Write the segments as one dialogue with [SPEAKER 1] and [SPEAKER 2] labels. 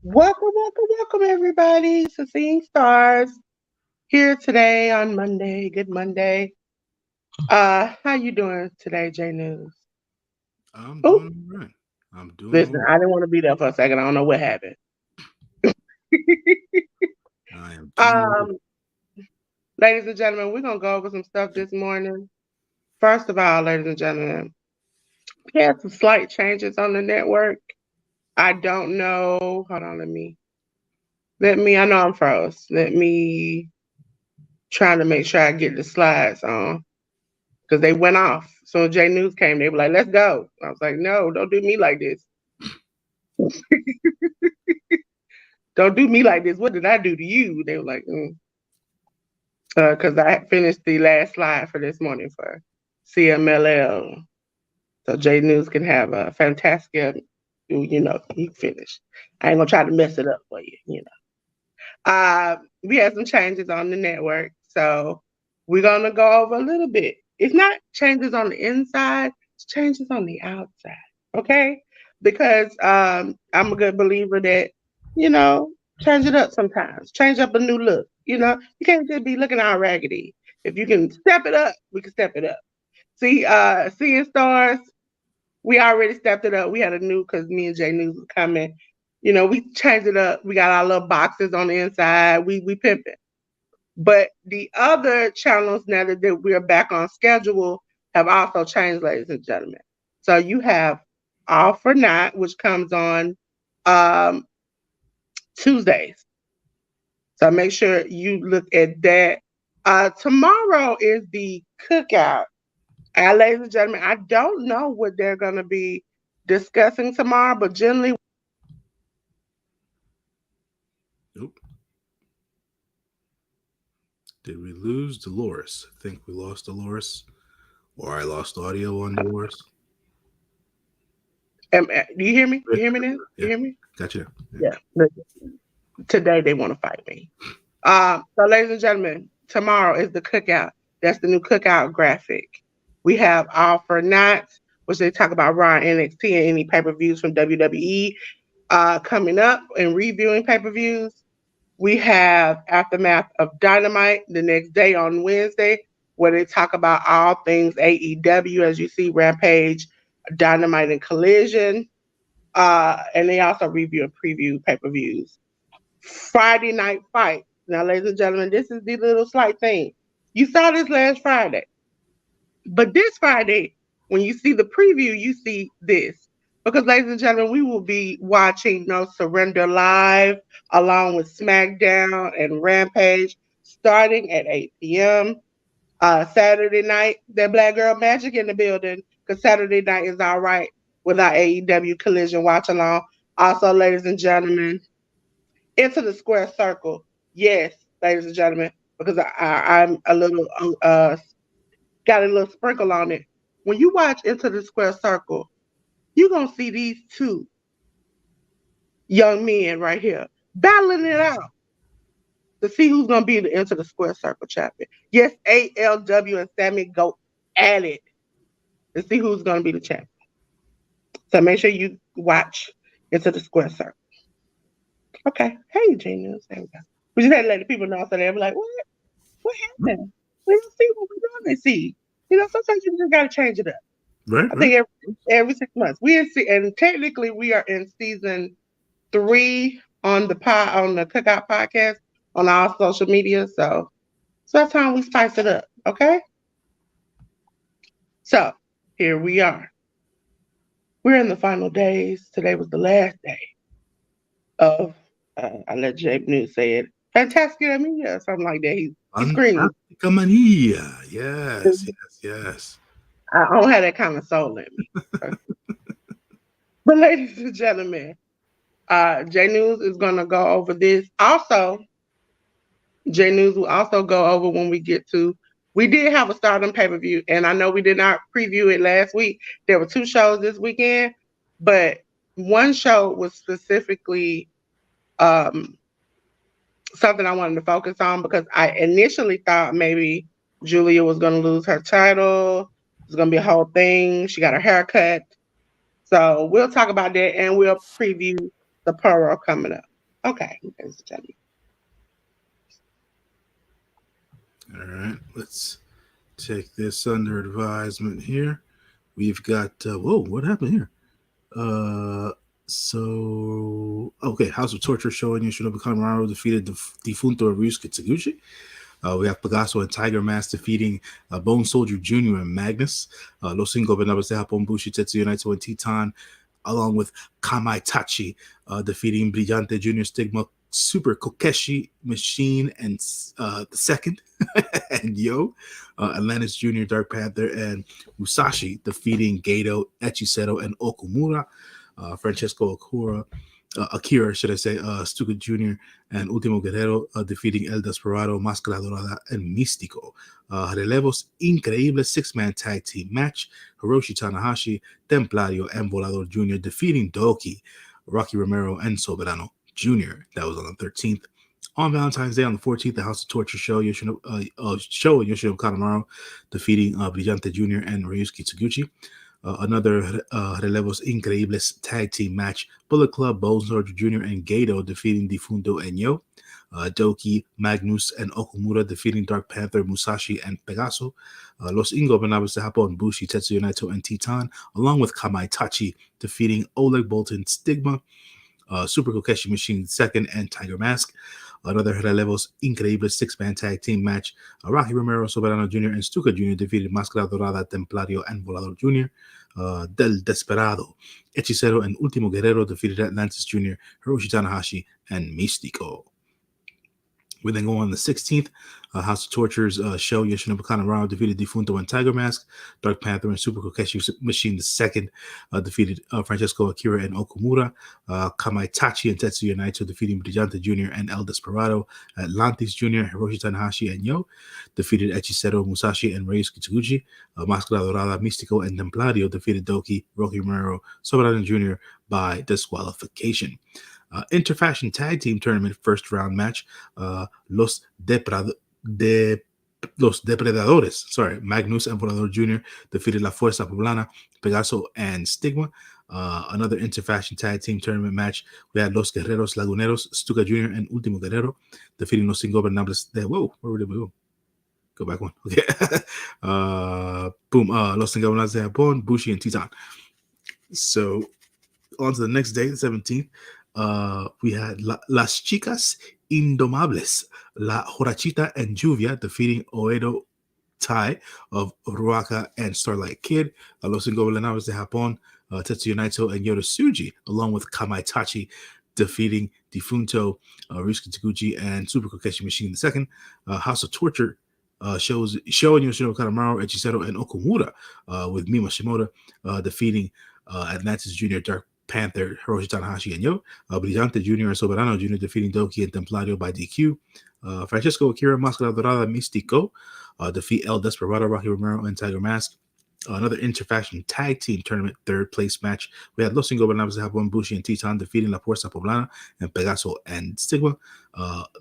[SPEAKER 1] Welcome, everybody to Seeing Stars here today on Monday. Good Monday. How you doing today, J News?
[SPEAKER 2] I'm
[SPEAKER 1] Oh,
[SPEAKER 2] doing all right. I'm doing all
[SPEAKER 1] listen,
[SPEAKER 2] right.
[SPEAKER 1] I didn't want to be there for a second. I don't know what happened.
[SPEAKER 2] I am doing
[SPEAKER 1] um, Ladies and gentlemen, we're gonna go over some stuff this morning. First of all, ladies and gentlemen, we had some slight changes on the network. I don't know. Hold on, let me. I know I'm froze. Let me trying to make sure I get the slides on. Because they went off. So J News came, they were like, let's go. I was like, no, don't do me like this. Don't do me like this. What did I do to you? They were like, because I finished the last slide for this morning for CMLL. So J News can have a fantastic, he finished. I ain't gonna try to mess it up for you. We had some changes on the network. So we're gonna go over a little bit. It's not changes on the inside, it's changes on the outside. Okay? Because I'm a good believer that, you know, change it up sometimes. Change up a new look. You can't just be looking all raggedy. If you can step it up, we can step it up. See, seeing stars, we already stepped it up. We had a new because me and Jay News was coming. We changed it up. We got our little boxes on the inside. We pimping. But the other channels now that we're back on schedule have also changed, ladies and gentlemen. So you have All for Night, which comes on um, Tuesdays. So make sure you look at that. Tomorrow is the cookout. Ladies and gentlemen, I don't know what they're going to be discussing tomorrow, but generally,
[SPEAKER 2] Nope. Did we lose Dolores? I think we lost Dolores. Or I lost audio on Dolores.
[SPEAKER 1] do you hear me? You
[SPEAKER 2] Yeah.
[SPEAKER 1] hear me now? You
[SPEAKER 2] Yeah.
[SPEAKER 1] hear me?
[SPEAKER 2] Gotcha. Yeah.
[SPEAKER 1] Yeah. Today they want to fight me. So, ladies and gentlemen, tomorrow is the cookout. That's the new cookout graphic. We have All for Nights, which they talk about Raw and NXT and any pay-per-views from WWE coming up and reviewing pay-per-views. We have Aftermath of Dynamite the next day on Wednesday, where they talk about all things AEW, as you see, Rampage, Dynamite, and Collision. And they also review and preview pay-per-views. Friday Night Fight. Now, ladies and gentlemen, this is the little slight thing. You saw this last Friday, but this Friday, when you see the preview, you see this. Because, ladies and gentlemen, we will be watching No Surrender Live along with SmackDown and Rampage starting at 8 p.m. Saturday night, that Black Girl Magic in the building because Saturday night is all right with our AEW Collision watch along. Also, ladies and gentlemen, into the square circle. Yes, ladies and gentlemen, because I'm a little got a little sprinkle on it. When you watch Into the Square Circle, you're gonna see these two young men right here battling it out to see who's gonna be the Into the Square Circle champion. Yes, ALW and Sammy go at it to see who's gonna be the champion. So make sure you watch Into the Square Circle. Okay. Hey, Genius. There we go. We just had to let the people know so they'll be like, what? What happened? We don't see what we normally see. Sometimes you just gotta change it up.
[SPEAKER 2] Right.
[SPEAKER 1] I
[SPEAKER 2] Right.
[SPEAKER 1] think every 6 months. And technically we are in season 3 on the Cookout podcast on all social media. So that's how we spice it up. Okay. So here we are. We're in the final days. Today was the last day of I let Jay News say it. Fantastic Amiga, something like that. He screams.
[SPEAKER 2] Fantastica Mania. Yes. Yes. Yes.
[SPEAKER 1] I don't have that kind of soul in me. But ladies and gentlemen, J News is gonna go over this. Also, J News will also go over when we get to. We did have a Stardom pay-per-view, and I know we did not preview it last week. There were 2 shows this weekend, but one show was specifically um, something I wanted to focus on because I initially thought maybe Julia was going to lose her title. It was going to be a whole thing. She got her hair cut. So we'll talk about that, and we'll preview the Pearl coming up. Okay, ladies and gentlemen.
[SPEAKER 2] All right, let's take this under advisement here. We've got whoa, what happened here? Uh, so okay, House of Torture showing Yoshinobu Kanemaru defeated Defunto Ryusuke Taguchi. We have Pegaso and Tiger Mask defeating Bone Soldier Jr. and Magnus. Los Cinco Venabas de Japón, Bushi, Tetsuya Naito, and Titan, along with Kamaitachi defeating Brillante Jr., Stigma, Super Kokeshi Machine, and the second, and Atlantis Jr., Dark Panther, and Musashi defeating Gato, Echiseto, and Okumura. Francesco Akira, should I say, Stuka Jr. and Ultimo Guerrero defeating El Desperado, Máscara Dorada, and Místico. Relevos Increíbles six-man tag team match. Hiroshi Tanahashi, Templario, and Volador Jr. defeating Doki, Rocky Romero, and Soberano Jr. That was on the 13th. On Valentine's Day, on the 14th, the House of Torture show Yoshinobu Kanemaru defeating Brillante Jr. and Ryusuke Taguchi. Another Relevos Increíbles tag team match. Bullet Club, Bone Soldier Jr. and Gato defeating Defunto and Yo. Doki, Magnus, and Okumura defeating Dark Panther, Musashi, and Pegaso. Los Ingobernables de Japón, Bushi, Tetsuya Naito, and Titan, along with Kamaitachi defeating Oleg Bolton, Stigma, Super Kokeshi Machine second, and Tiger Mask. Another Relevos Increíbles six-man tag team match. Rocky Romero, Soberano Jr., and Stuka Jr. defeated Máscara Dorada, Templario, and Volador Jr. Del Desperado, Hechicero, and Ultimo Guerrero defeated Atlantis Jr., Hiroshi Tanahashi, and Místico. We then go on the 16th. House of Torture's show Yoshinobu Kanemaru defeated Defunto and Tiger Mask. Dark Panther and Super Kokeshi Machine II defeated Francesco Akira and Okumura. Kamaitachi and Tetsuya Naito defeating Brillante Jr. and El Desperado. Atlantis Jr., Hiroshi Tanahashi, and Yo defeated Hechicero, Musashi, and Ryusuke Taguchi. Máscara Dorada, Místico, and Templario defeated Doki, Rocky Romero, Soberano Jr. by disqualification. Interfaction Tag Team Tournament first round match. Los Depredadores, Magnus and Volador Jr. defeated La Fuerza Poblana, Pegaso, and Stigma. Another Interfaction Tag Team Tournament match. We had Los Guerreros Laguneros, Stuka Jr. and Ultimo Guerrero defeating Los Ingobernables de... Whoa, where did we go? Go back one. Okay. Boom. Los Ingobernables de Japón, Bushi, and Titan. So, on to the next day, the 17th. We had Las Chicas Indomables, La Horachita and Juvia defeating Oedo Tai of Ruaka and Starlight Kid. Los Ingobernables de Japón, Tetsuya Naito and Yoda Tsuji, along with Kamaitachi defeating Defunto, Ryusuke Taguchi, and Super Kokeshi Machine II. House of Torture showing Yoshinobu Kanemaru, Hechicero, and Okumura with Mima Shimoda defeating Atlantis Jr., Dark Panther, Hiroshi Tanahashi, and Yo. Brillante Jr. and Soberano Jr. defeating Doki and Templario by DQ. Francesco Akira, Máscara Dorada, Místico defeat El Desperado, Rocky Romero, and Tiger Mask. Another Interfaction Tag Team Tournament third place match. We had Los Ingobernables de Japón, Bushi, and Titan defeating La Fuerza Poblana and Pegaso and Stigma.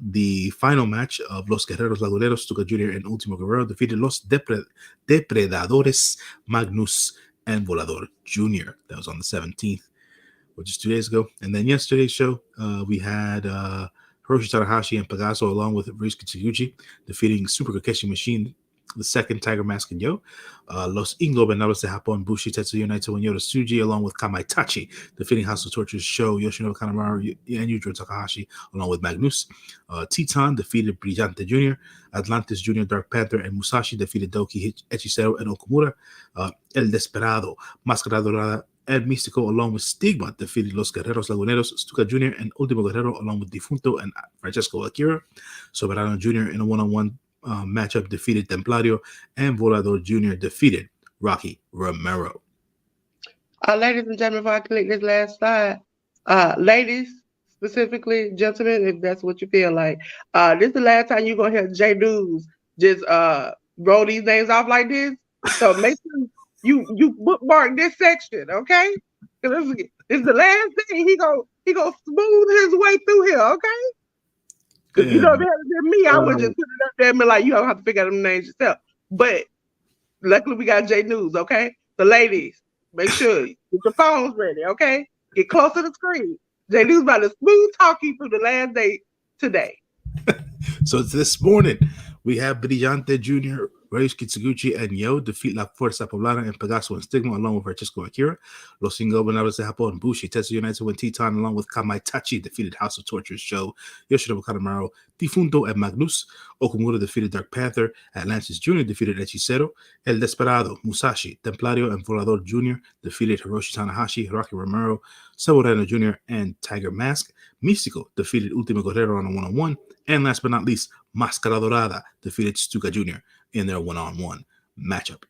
[SPEAKER 2] The final match of Los Guerreros Laguneros, Stuka Jr. and Ultimo Guerrero defeated Los Depredadores, Magnus, and Volador Jr. That was on the 17th, which is 2 days ago. And then yesterday's show, we had Hiroshi Tanahashi and Pegaso along with Ryusuke Taguchi defeating Super Kokeshi Machine the second, Tiger Mask, and Yo. Los Ingobernables de Japón, Bushi, Tetsuya Naito, and Yoda Tsuji, along with Kamaitachi defeating House of Torture's show Yoshinobu Kanemaru and Yujiro Takahashi, along with Magnus. Titan defeated Brillante Jr., Atlantis Jr., Dark Panther, and Musashi defeated Doki, Hechicero, and Okumura. El Desperado, Máscara Dorada, and Místico, along with Stigma, defeated Los Guerreros Laguneros, Stuka Jr., and Ultimo Guerrero, along with Defunto and Francesco Akira. Soberano Jr. in a one-on-one matchup defeated Templario, and Volador Jr. defeated Rocky Romero.
[SPEAKER 1] Ladies and gentlemen, before I click this last slide, ladies, specifically, gentlemen, if that's what you feel like, this is the last time you're going to hear J News just roll these names off like this. So make sure you bookmark this section, okay? This is the last thing he go smooth his way through here, okay? Because you know, if it had been me, I would just put it up there and be like, you don't have to figure out them names yourself. But luckily, we got J News, okay? So, ladies, make sure you get your phones ready, okay? Get close to the screen. JD was about to smooth talk you through the last day today.
[SPEAKER 2] So this morning, we have Brillante Jr., Reyes Kitsuguchi, and Yo defeat La Fuerza Poblana and Pegaso and Stigma along with Francisco Akira. Los Ingobernables de Japón, Bushi, Tetsu United win Teton along with Kamaitachi defeated House of Torture Show, Yoshinobu Kanemaru, Difunto, and Magnus. Okumura defeated Dark Panther. Atlantis Jr. defeated Hechicero. El Desperado, Musashi, Templario, and Volador Jr. defeated Hiroshi Tanahashi, Rocky Romero, Saborano Jr., and Tiger Mask. Místico defeated Ultimo Guerrero on a one-on-one. And last but not least, Máscara Dorada defeated Stuka Jr. in their one-on-one matchup.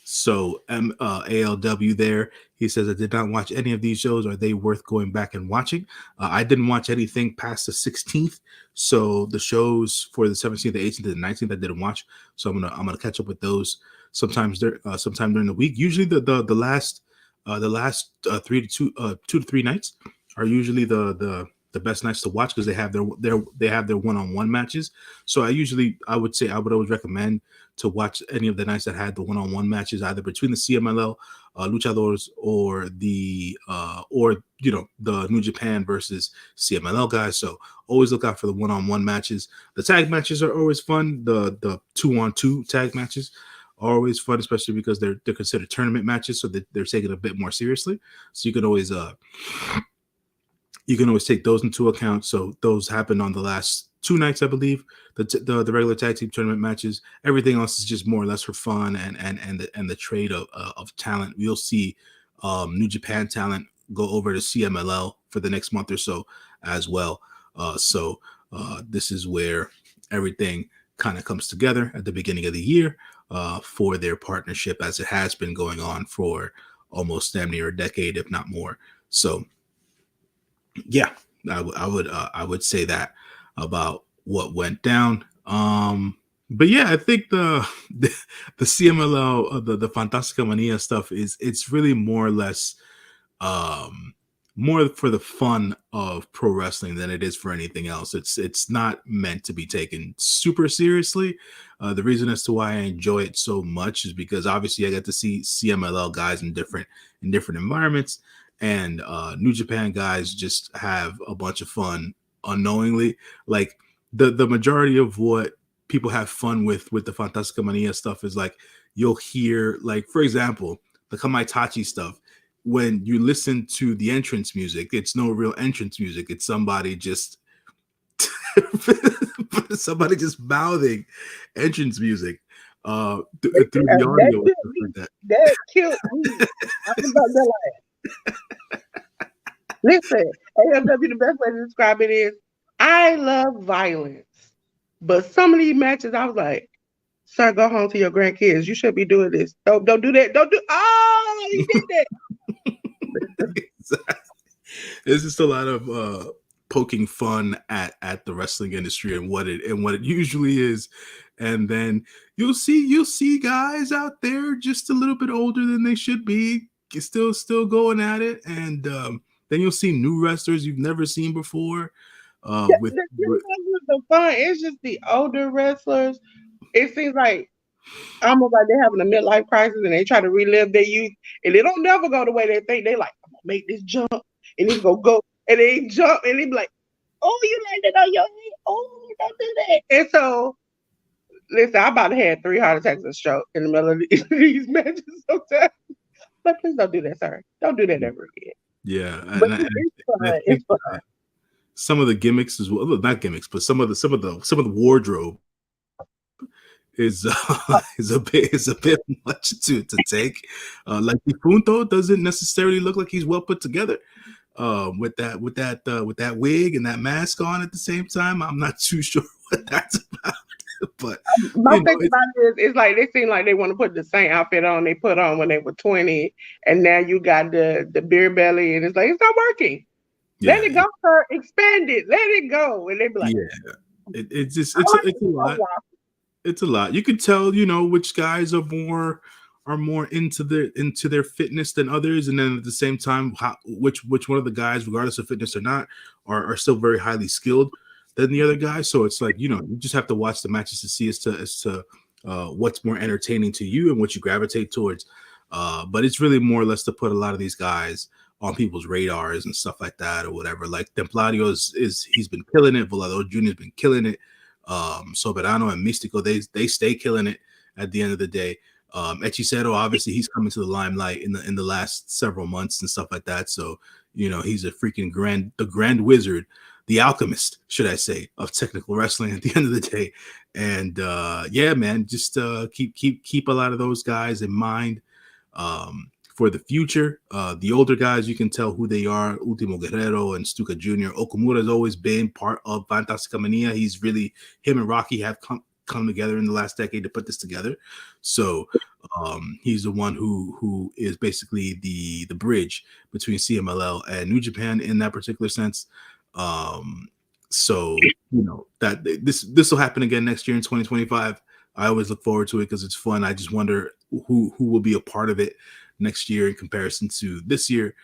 [SPEAKER 2] So ALW there, he says, I did not watch any of these shows. Are they worth going back and watching? I didn't watch anything past the 16th. So the shows for the 17th, the 18th, and the 19th, I didn't watch. So I'm gonna catch up with those sometime during the week. Usually the last 2 to 3 nights are usually the best nights to watch because they have their one-on-one matches. So I would always recommend to watch any of the nights that had the one-on-one matches, either between the CMLL luchadors or the New Japan versus CMLL guys. So always look out for the one-on-one matches. The tag matches are always fun. The 2-on-2 tag matches are always fun, especially because they're considered tournament matches, so they're taken a bit more seriously. So you can always take those into account. So those happened on the last 2 nights, I believe. The regular tag team tournament matches. Everything else is just more or less for fun and the trade of talent. We'll see New Japan talent go over to CMLL for the next month or so as well. So this is where everything kind of comes together at the beginning of the year for their partnership, as it has been going on for almost damn near a decade, if not more. So yeah, I would say that about what went down. But yeah, I think the CMLL, the Fantastica Mania stuff it's really more or less more for the fun of pro wrestling than it is for anything else. It's not meant to be taken super seriously. The reason as to why I enjoy it so much is because obviously I get to see CMLL guys in different environments, and New Japan guys just have a bunch of fun unknowingly. Like the majority of what people have fun with the Fantastica Mania stuff is like you'll hear, like, for example, the Kamaitachi stuff. When you listen to the entrance music, it's no real entrance music. It's somebody just mouthing entrance music through the audio.
[SPEAKER 1] That killed me. I was about to laugh. Listen, AFW, the best way to describe it is, I love violence. But some of these matches, I was like, sir, go home to your grandkids. You should be doing this. Don't do that. He did that.
[SPEAKER 2] It's just a lot of poking fun at the wrestling industry and what it usually is, and then you'll see guys out there just a little bit older than they should be, still going at it, and then you'll see new wrestlers you've never seen before.
[SPEAKER 1] The fun. It's just the older wrestlers. It seems like almost like they're having a midlife crisis and they try to relive their youth, and they don't never go the way they think. They like, I'm gonna make this jump and it's gonna go, and they jump and they be like, oh, you landed on your head. Oh, don't do that. And so, listen, I about to have 3 heart attacks and stroke in the middle of these matches sometimes. But please don't do that, sir. Don't do that ever again.
[SPEAKER 2] Yeah,
[SPEAKER 1] but it's fun.
[SPEAKER 2] Some of the gimmicks as well, not gimmicks, but some of the wardrobe is a bit much to take. Like Difunto doesn't necessarily look like he's well put together. With that wig and that mask on at the same time, I'm not too sure what that's about. But
[SPEAKER 1] my thing about it is like they seem like they want to put the same outfit on they put on when they were 20, and now you got the beer belly, and it's like it's not working. Yeah. Let it go, sir. Expand it. Let it go, and they be like,
[SPEAKER 2] yeah, it's a lot. It's a lot. You can tell, which guys are more into their fitness than others, and then at the same time, which one of the guys, regardless of fitness or not, are still very highly skilled than the other guys. So it's like, you just have to watch the matches to see as to what's more entertaining to you and what you gravitate towards. But it's really more or less to put a lot of these guys on people's radars and stuff like that or whatever. Like Templario is he's been killing it. Volador Jr.'s been killing it. Soberano and Mystico, they stay killing it at the end of the day. Hechicero, obviously, he's coming to the limelight in the last several months and stuff like that. So, he's a freaking the grand wizard, the alchemist, should I say, of technical wrestling at the end of the day. And yeah, man, just keep a lot of those guys in mind for the future. The older guys, you can tell who they are. Ultimo Guerrero and Stuka Jr. Okamura has always been part of Fantastica Mania. He's really, him and Rocky have come together in the last decade to put this together. So he's the one who is basically the bridge between CMLL and New Japan in that particular sense. So that this will happen again next year in 2025. I always look forward to it because it's fun. I just wonder who will be a part of it next year in comparison to this year.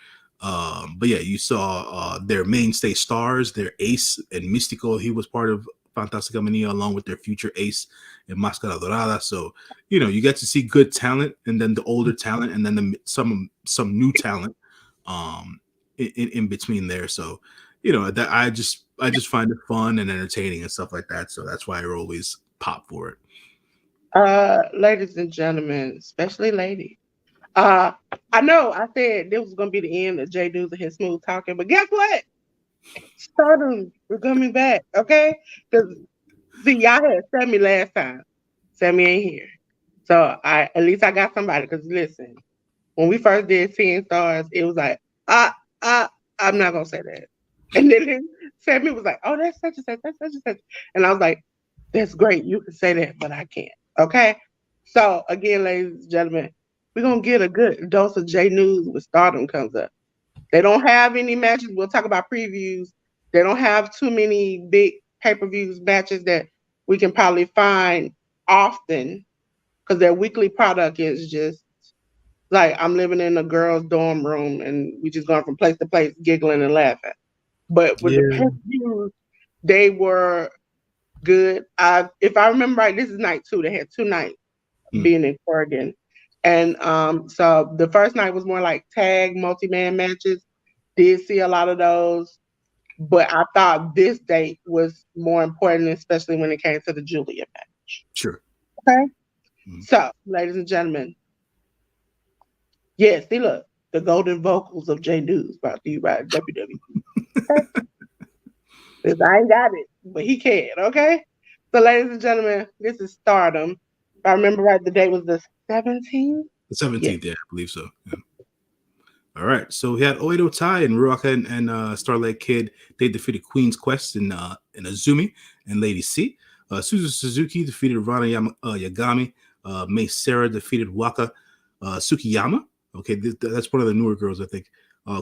[SPEAKER 2] But yeah, you saw their mainstay stars, their ace and Mystico. He was part of Fantastica Mania along with their future ace in Máscara Dorada. So, you get to see good talent and then the older talent and then some new talent in between there. So, that I just find it fun and entertaining and stuff like that. So that's why I always pop for it.
[SPEAKER 1] Ladies and gentlemen, especially ladies. I know I said this was gonna be the end of J News and his smooth talking, but guess what? Stardom, we're coming back, okay? Because see, y'all had Sammy last time. Sammy ain't here, so at least I got somebody. Because listen, when we first did 10 Stars, it was like I'm not gonna say that, and then Sammy was like, oh, that's such and such, that's such and such, and I was like, that's great, you can say that, but I can't. Okay, so again, ladies and gentlemen, we're gonna get a good dose of J News when Stardom comes up. They don't have any matches. We'll talk about previews. They don't have too many big pay-per-views matches that we can probably find often because their weekly product is just like I'm living in a girl's dorm room and we just going from place to place giggling and laughing. But with the pay-per-views, they were good. If I remember right, this is night 2. They had 2 nights being in Oregon. And so the first night was more like tag multi-man matches. Did see a lot of those. But I thought this date was more important, especially when it came to the Julia match.
[SPEAKER 2] Sure.
[SPEAKER 1] Okay. So, ladies and gentlemen, yes, see, look, the golden vocals of J News brought to you by WWE. Okay? Because I ain't got it, but he can, okay? So, ladies and gentlemen, this is Stardom. If I remember right, the date was the 17th?
[SPEAKER 2] The 17th, yeah, I believe so. Yeah. All right, so we had Oedo Tai and Ruaka and Starlight Kid. They defeated Queen's Quest in Azumi and Lady C. Suzu Suzuki defeated Rana Yagami. Mei Sarah defeated Waka Tsukiyama. Okay, that's one of the newer girls, I think.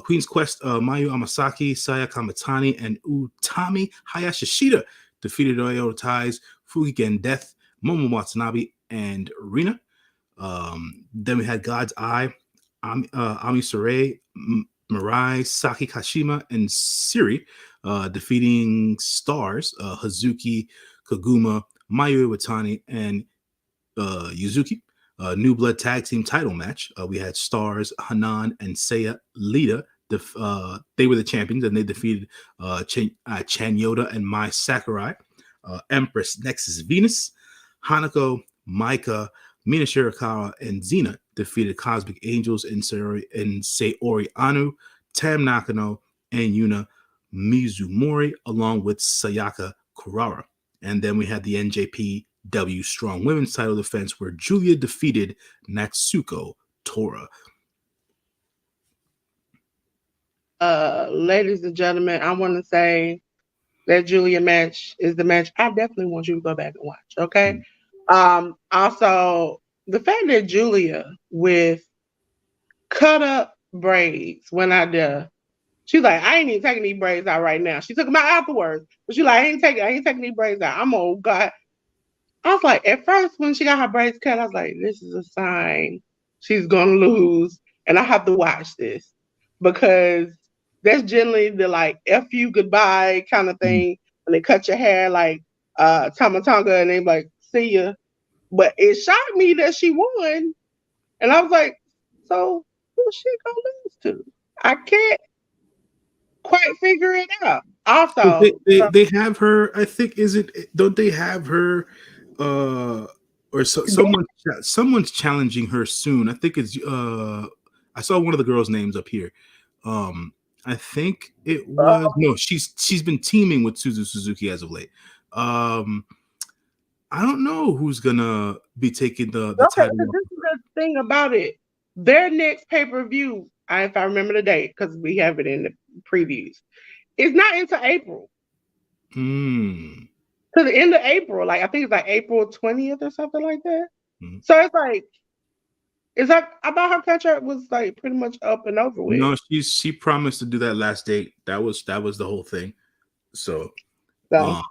[SPEAKER 2] Queen's Quest, Mayu Amasaki, Saya Kamatani, and Utami Hayashishida defeated Oedo Tai's Fukigen Death, Momo Watanabe, and Rina. Then we had God's Eye, Ami Sarai, Mirai, Saki Kashima, and Siri defeating Stars, Hazuki, Kaguma, Mayu Iwatani, and Yuzuki. New Blood Tag Team title match. We had Stars, Hanan, and Seiya Lita. They were the champions, and they defeated Chan Yoda and Mai Sakurai. Empress Nexus Venus, Hanako, Maika, Mina Shirakawa, and Xena defeated Cosmic Angels and Sayori Anu, Tam Nakano, and Yuna Mizumori, along with Sayaka Kurara. And then we had the NJPW Strong Women's title defense where Julia defeated Natsuko Tora.
[SPEAKER 1] Ladies and gentlemen, I want to say that Julia match is the match I definitely want you to go back and watch, okay? Also, the fact that Julia with cut up braids went out there, she's like, I ain't even taking these braids out right now. She took them out afterwards, but she's like, I ain't taking these braids out. I'm old God. I was like, at first when she got her braids cut, I was like, this is a sign she's gonna lose, and I have to watch this because that's generally the like F you goodbye kind of thing when they cut your hair like Tamatonga and they like see ya. But it shocked me that she won, and I was like, so who's she gonna lose to? I can't quite figure it out.
[SPEAKER 2] So
[SPEAKER 1] Also,
[SPEAKER 2] they have her. I think is it? Don't they have her? Uh, or someone's challenging her soon. I think it's. I saw one of the girls' names up here. Um, I think it was no. She's been teaming with Suzu Suzuki as of late. Um, I don't know who's gonna be taking the
[SPEAKER 1] okay,
[SPEAKER 2] title
[SPEAKER 1] so
[SPEAKER 2] off.
[SPEAKER 1] this is the thing about it. Their next pay-per-view, if I remember the date, because we have it in the previews, it's not until April.
[SPEAKER 2] Hmm.
[SPEAKER 1] To the end of April. Like I think it's like April 20th or something like that.
[SPEAKER 2] Hmm.
[SPEAKER 1] So it's like I thought her contract was like pretty much up and over with.
[SPEAKER 2] No, she promised to do that last date. That was the whole thing. So,
[SPEAKER 1] So
[SPEAKER 2] um,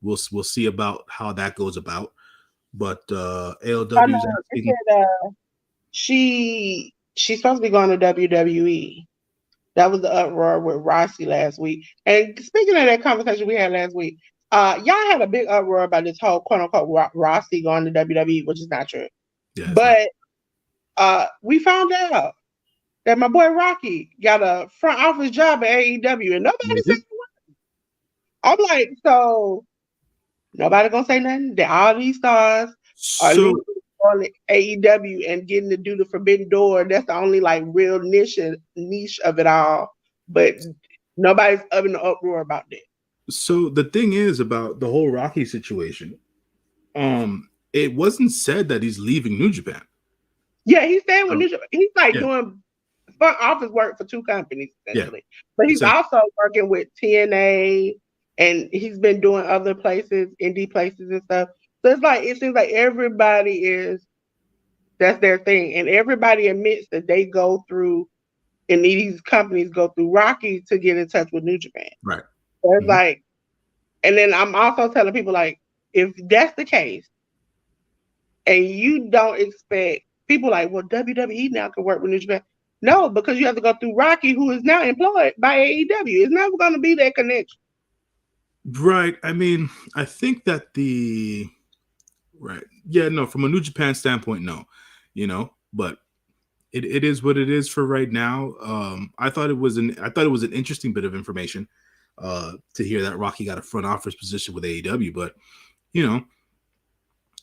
[SPEAKER 2] we'll see about how that goes about. But
[SPEAKER 1] I know
[SPEAKER 2] ALW is
[SPEAKER 1] it
[SPEAKER 2] asking.
[SPEAKER 1] said she's supposed to be going to WWE. That was the uproar with Rossi last week. And speaking of that conversation we had last week, y'all had a big uproar about this whole quote unquote Rossi going to WWE, which is not true.
[SPEAKER 2] Yeah, it's not.
[SPEAKER 1] But we found out that my boy Rocky got a front office job at AEW, and nobody said
[SPEAKER 2] Really?
[SPEAKER 1] I'm like, so nobody gonna say nothing. That all these stars are leaving
[SPEAKER 2] So
[SPEAKER 1] on AEW and getting to do the Forbidden Door. That's the only like real niche of it all. But nobody's up in the uproar about that.
[SPEAKER 2] so the thing is about the whole Rocky situation. It wasn't said that he's leaving New Japan.
[SPEAKER 1] Yeah, he's staying with
[SPEAKER 2] So
[SPEAKER 1] New Japan. He's like
[SPEAKER 2] yeah,
[SPEAKER 1] doing front office work for two companies
[SPEAKER 2] yeah.
[SPEAKER 1] essentially. But he's
[SPEAKER 2] Essentially,
[SPEAKER 1] also working with TNA and he's been doing other places, indie places and stuff. So it's like it seems like everybody is that's their thing. And everybody admits that they go through and these companies go through Rocky to get in touch with New Japan.
[SPEAKER 2] right.
[SPEAKER 1] So it's
[SPEAKER 2] Mhm.
[SPEAKER 1] like and then I'm also telling people like if that's the case and you don't expect people like, well, WWE now can work with New Japan. No, because you have to go through Rocky, who is now employed by AEW. It's never going to be that connection.
[SPEAKER 2] Right. I mean, I think that the right. Yeah, no, from a New Japan standpoint, no. But it is what it is for right now. I thought it was an interesting bit of information to hear that Rocky got a front office position with AEW, but you know,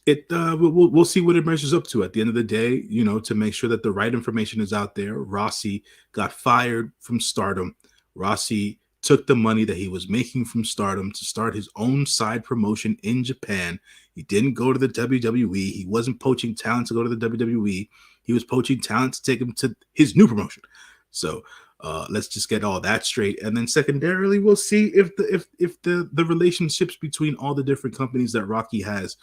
[SPEAKER 2] it we'll see what it measures up to at the end of the day, to make sure that the right information is out there. Rossi got fired from Stardom. Rossi took the money that he was making from Stardom to start his own side promotion in Japan. He didn't go to the WWE. He wasn't poaching talent to go to the WWE. He was poaching talent to take him to his new promotion. So let's just get all that straight, and then secondarily, we'll see if the relationships between all the different companies that Rocky has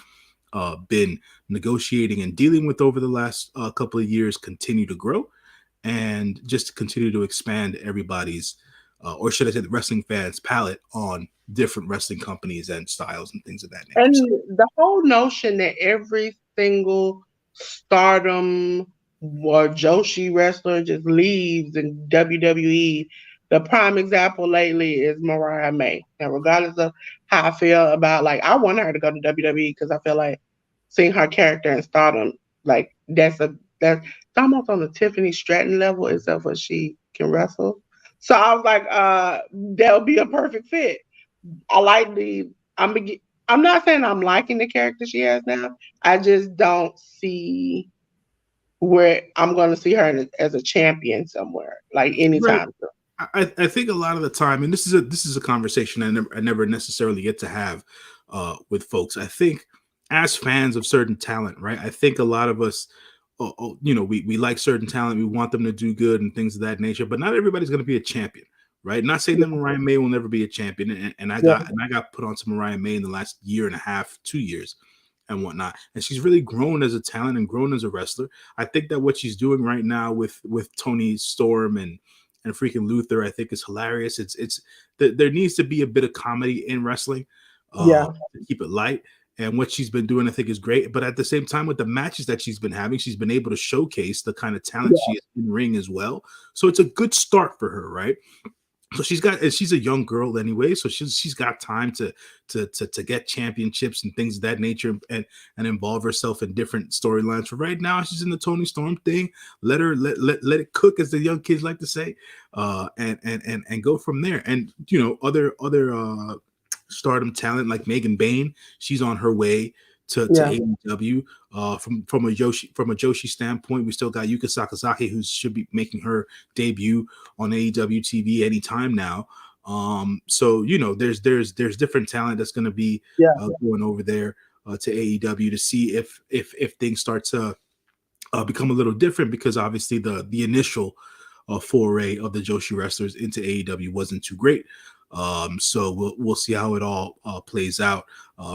[SPEAKER 2] been negotiating and dealing with over the last couple of years continue to grow and just continue to expand everybody's, or should I say, the wrestling fans' palette on different wrestling companies and styles and things of that nature.
[SPEAKER 1] And
[SPEAKER 2] So,
[SPEAKER 1] the whole notion that every single stardom or Joshi wrestler just leaves in WWE. The prime example lately is Mariah May. Now, regardless of how I feel about I want her to go to WWE because I feel like seeing her character in stardom, like that's almost on the Tiffany Stratton level, except for she can wrestle. So I was like, that would be a perfect fit. I like the I'm I'm not saying I'm liking the character she has now. I just don't see where I'm going to see her as a champion somewhere, like
[SPEAKER 2] right.
[SPEAKER 1] anytime soon.
[SPEAKER 2] I think a lot of the time, and this is a conversation I never necessarily get to have with folks. I think as fans of certain talent, right? I think a lot of us, we like certain talent, we want them to do good and things of that nature, but not everybody's going to be a champion, right? Not saying that Mariah May will never be a champion, and I
[SPEAKER 1] Yeah,
[SPEAKER 2] got put on to Mariah May in the last year and a half, 2 years. And whatnot, and she's really grown as a talent and grown as a wrestler. I think that what she's doing right now with Tony Storm and freaking Luther, I think is hilarious. There needs to be a bit of comedy in wrestling
[SPEAKER 1] yeah,
[SPEAKER 2] to keep it light. And what she's been doing, I think, is great. But at the same time, with the matches that she's been having, she's been able to showcase the kind of talent
[SPEAKER 1] yeah.
[SPEAKER 2] she is in ring as well. So it's a good start for her, right? So she's got, and she's a young girl anyway, so she's got time to get championships and things of that nature, and involve herself in different storylines. For right now, she's in the Tony Storm thing. Let her let it cook, as the young kids like to say, and go from there. And other Stardom talent like Megan Bain, she's on her way to
[SPEAKER 1] Yeah,
[SPEAKER 2] AEW. From a Joshi standpoint, we still got Yuka Sakazaki, who should be making her debut on AEW TV anytime now. So there's different talent that's going to be
[SPEAKER 1] yeah,
[SPEAKER 2] going over there to AEW to see if things start to become a little different, because obviously the initial foray of the Joshi wrestlers into AEW wasn't too great. So we'll see how it all plays out.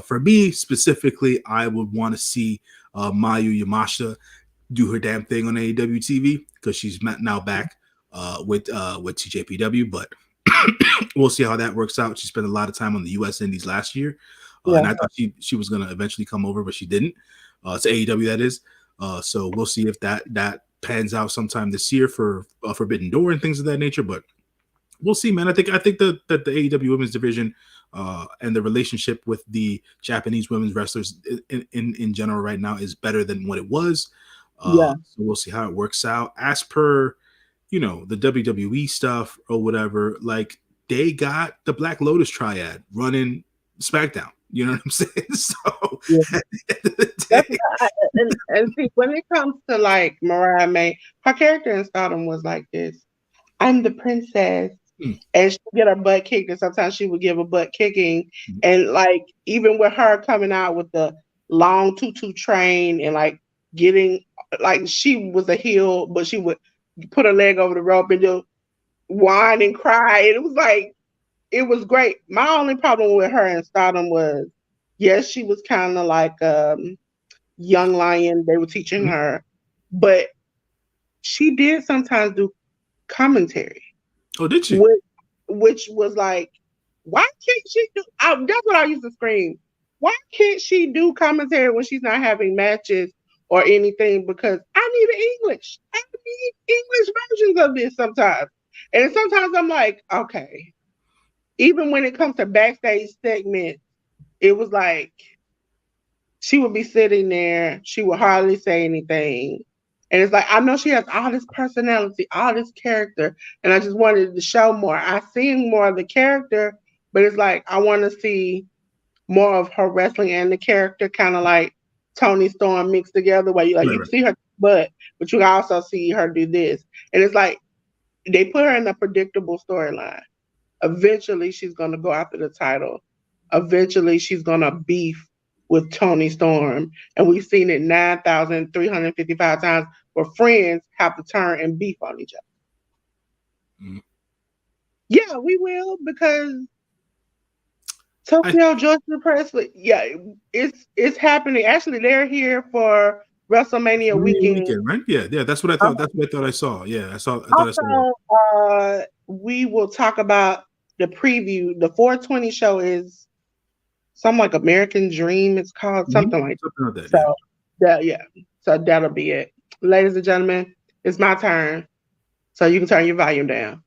[SPEAKER 2] For me specifically, I would want to see Mayu Yamashita do her damn thing on AEW TV, because she's now back with TJPW. But we'll see how that works out. She spent a lot of time on the U.S. Indies last year, and
[SPEAKER 1] yeah,
[SPEAKER 2] I thought she was going to eventually come over, but she didn't. To AEW, that is. So we'll see if that pans out sometime this year for Forbidden Door and things of that nature. But we'll see, man. I think that the AEW women's division and the relationship with the Japanese women's wrestlers in general right now is better than what it was.
[SPEAKER 1] yeah,
[SPEAKER 2] So we'll see how it works out. As per the WWE stuff or whatever, like, they got the Black Lotus triad running SmackDown. You know what I'm saying? So
[SPEAKER 1] yeah.
[SPEAKER 2] at the end of the
[SPEAKER 1] That's
[SPEAKER 2] day,
[SPEAKER 1] and see, when it comes to like Mariah May, her character in Stardom was like this: I'm the princess,
[SPEAKER 2] mm,
[SPEAKER 1] and she would get her butt kicked, and sometimes she would give a butt kicking,
[SPEAKER 2] mm,
[SPEAKER 1] and like even with her coming out with the long tutu train and like getting like she was a heel, but she would put her leg over the rope and just whine and cry, and it was like it was great. My only problem with her in Stardom was, yes, she was kind of like young lion. They were teaching
[SPEAKER 2] mm.
[SPEAKER 1] her, but she did sometimes do commentary,
[SPEAKER 2] Oh, did she?
[SPEAKER 1] which was like, why can't she do? That's what I used to scream. Why can't she do commentary when she's not having matches or anything? Because I need English. I need English versions of this sometimes. And sometimes I'm like, okay. Even when it comes to backstage segments, it was like she would be sitting there, she would hardly say anything. And it's like, I know she has all this personality, all this character, and I just wanted to show more. I seen more of the character, but it's like I want to see more of her wrestling and the character, kind of like Tony Storm mixed together, where you like
[SPEAKER 2] Right,
[SPEAKER 1] you can
[SPEAKER 2] right.
[SPEAKER 1] see her butt, but you can also see her do this. And it's like they put her in a predictable storyline. Eventually, she's gonna go after the title. Eventually, she's gonna beef with Tony Storm, and we've seen it 9,355 times where friends have to turn and beef on each other.
[SPEAKER 2] Mm.
[SPEAKER 1] Yeah, we will because
[SPEAKER 2] I
[SPEAKER 1] Tokyo Georgia Presley. Yeah, it's happening. Actually, they're here for WrestleMania
[SPEAKER 2] Mania
[SPEAKER 1] weekend.
[SPEAKER 2] weekend, right? Yeah, yeah. That's what I
[SPEAKER 1] Um,
[SPEAKER 2] thought. That's what I thought I saw. Yeah, I saw. I thought I saw that.
[SPEAKER 1] Also, we will talk about the preview. The 420 show is some like American Dream. It's called something like
[SPEAKER 2] Something like that.
[SPEAKER 1] so.
[SPEAKER 2] Yeah.
[SPEAKER 1] Yeah. So that'll be it, ladies and gentlemen. It's my turn, so you can turn your volume down.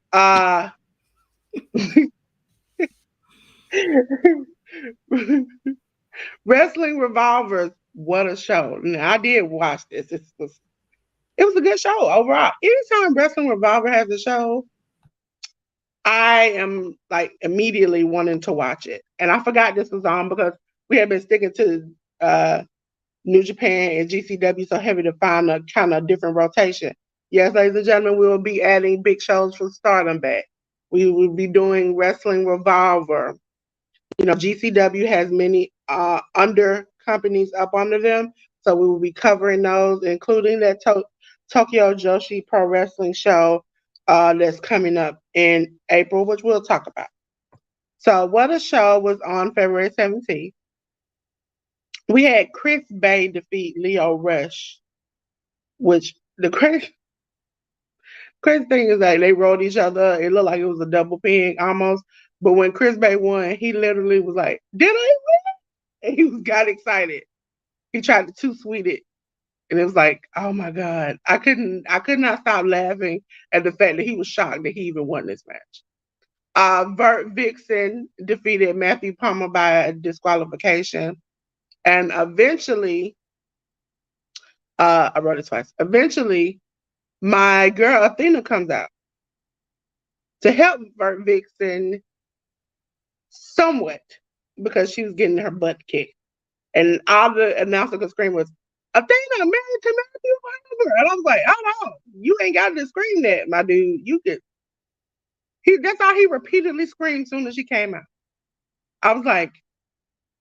[SPEAKER 1] Wrestling Revolvers. What a show! Now, I did watch this. It was a good show overall. Anytime Wrestling Revolver has a show, I am like immediately wanting to watch it. And I forgot this was on because we have been sticking to New Japan and GCW so heavy to find a kind of different rotation. Yes, ladies and gentlemen, we will be adding big shows from Stardom back. We will be doing Wrestling Revolver. GCW has many under companies up under them, so we will be covering those, including that Tokyo Joshi Pro Wrestling show that's coming up in April, which we'll talk about. So, what a show was on February 17th. We had Chris Bay defeat Leo Rush, which the crazy thing is like they rode each other. It looked like it was a double pin almost. But when Chris Bay won, he literally was like, "Did I win?" And he got excited. He tried to too sweet it, and it was like, "Oh my god!" I could not stop laughing at the fact that he was shocked that he even won this match. Vert Vixen defeated Matthew Palmer by disqualification. And eventually, I wrote it twice. Eventually, my girl Athena comes out to help Vert Vixen somewhat because she was getting her butt kicked. And all the announcer could scream was, Athena married to Matthew Palmer. And I was like, oh no, you ain't got to scream that, my dude. You could. That's all he repeatedly screamed as soon as she came out. I was like,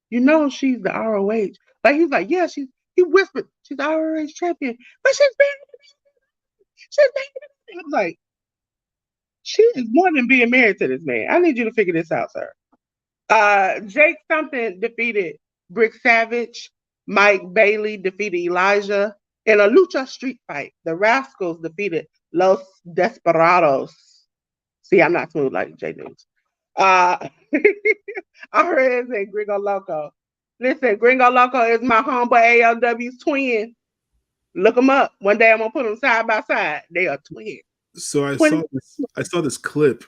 [SPEAKER 1] you know, she's the ROH. Like he was like, yeah, he whispered, she's the ROH champion, but she's married to me. She's married to me. I was like, she is more than being married to this man. I need you to figure this out, sir. Jake something defeated Brick Savage. Mike Bailey defeated Elijah in a lucha street fight. The Rascals defeated Los Desperados. See, I'm not smooth like J News. I heard it say Gringo Loco. Listen, Gringo Loco is my homeboy ALW's twin. Look them up. One day I'm gonna put them side by side. They are twins.
[SPEAKER 2] So I saw this clip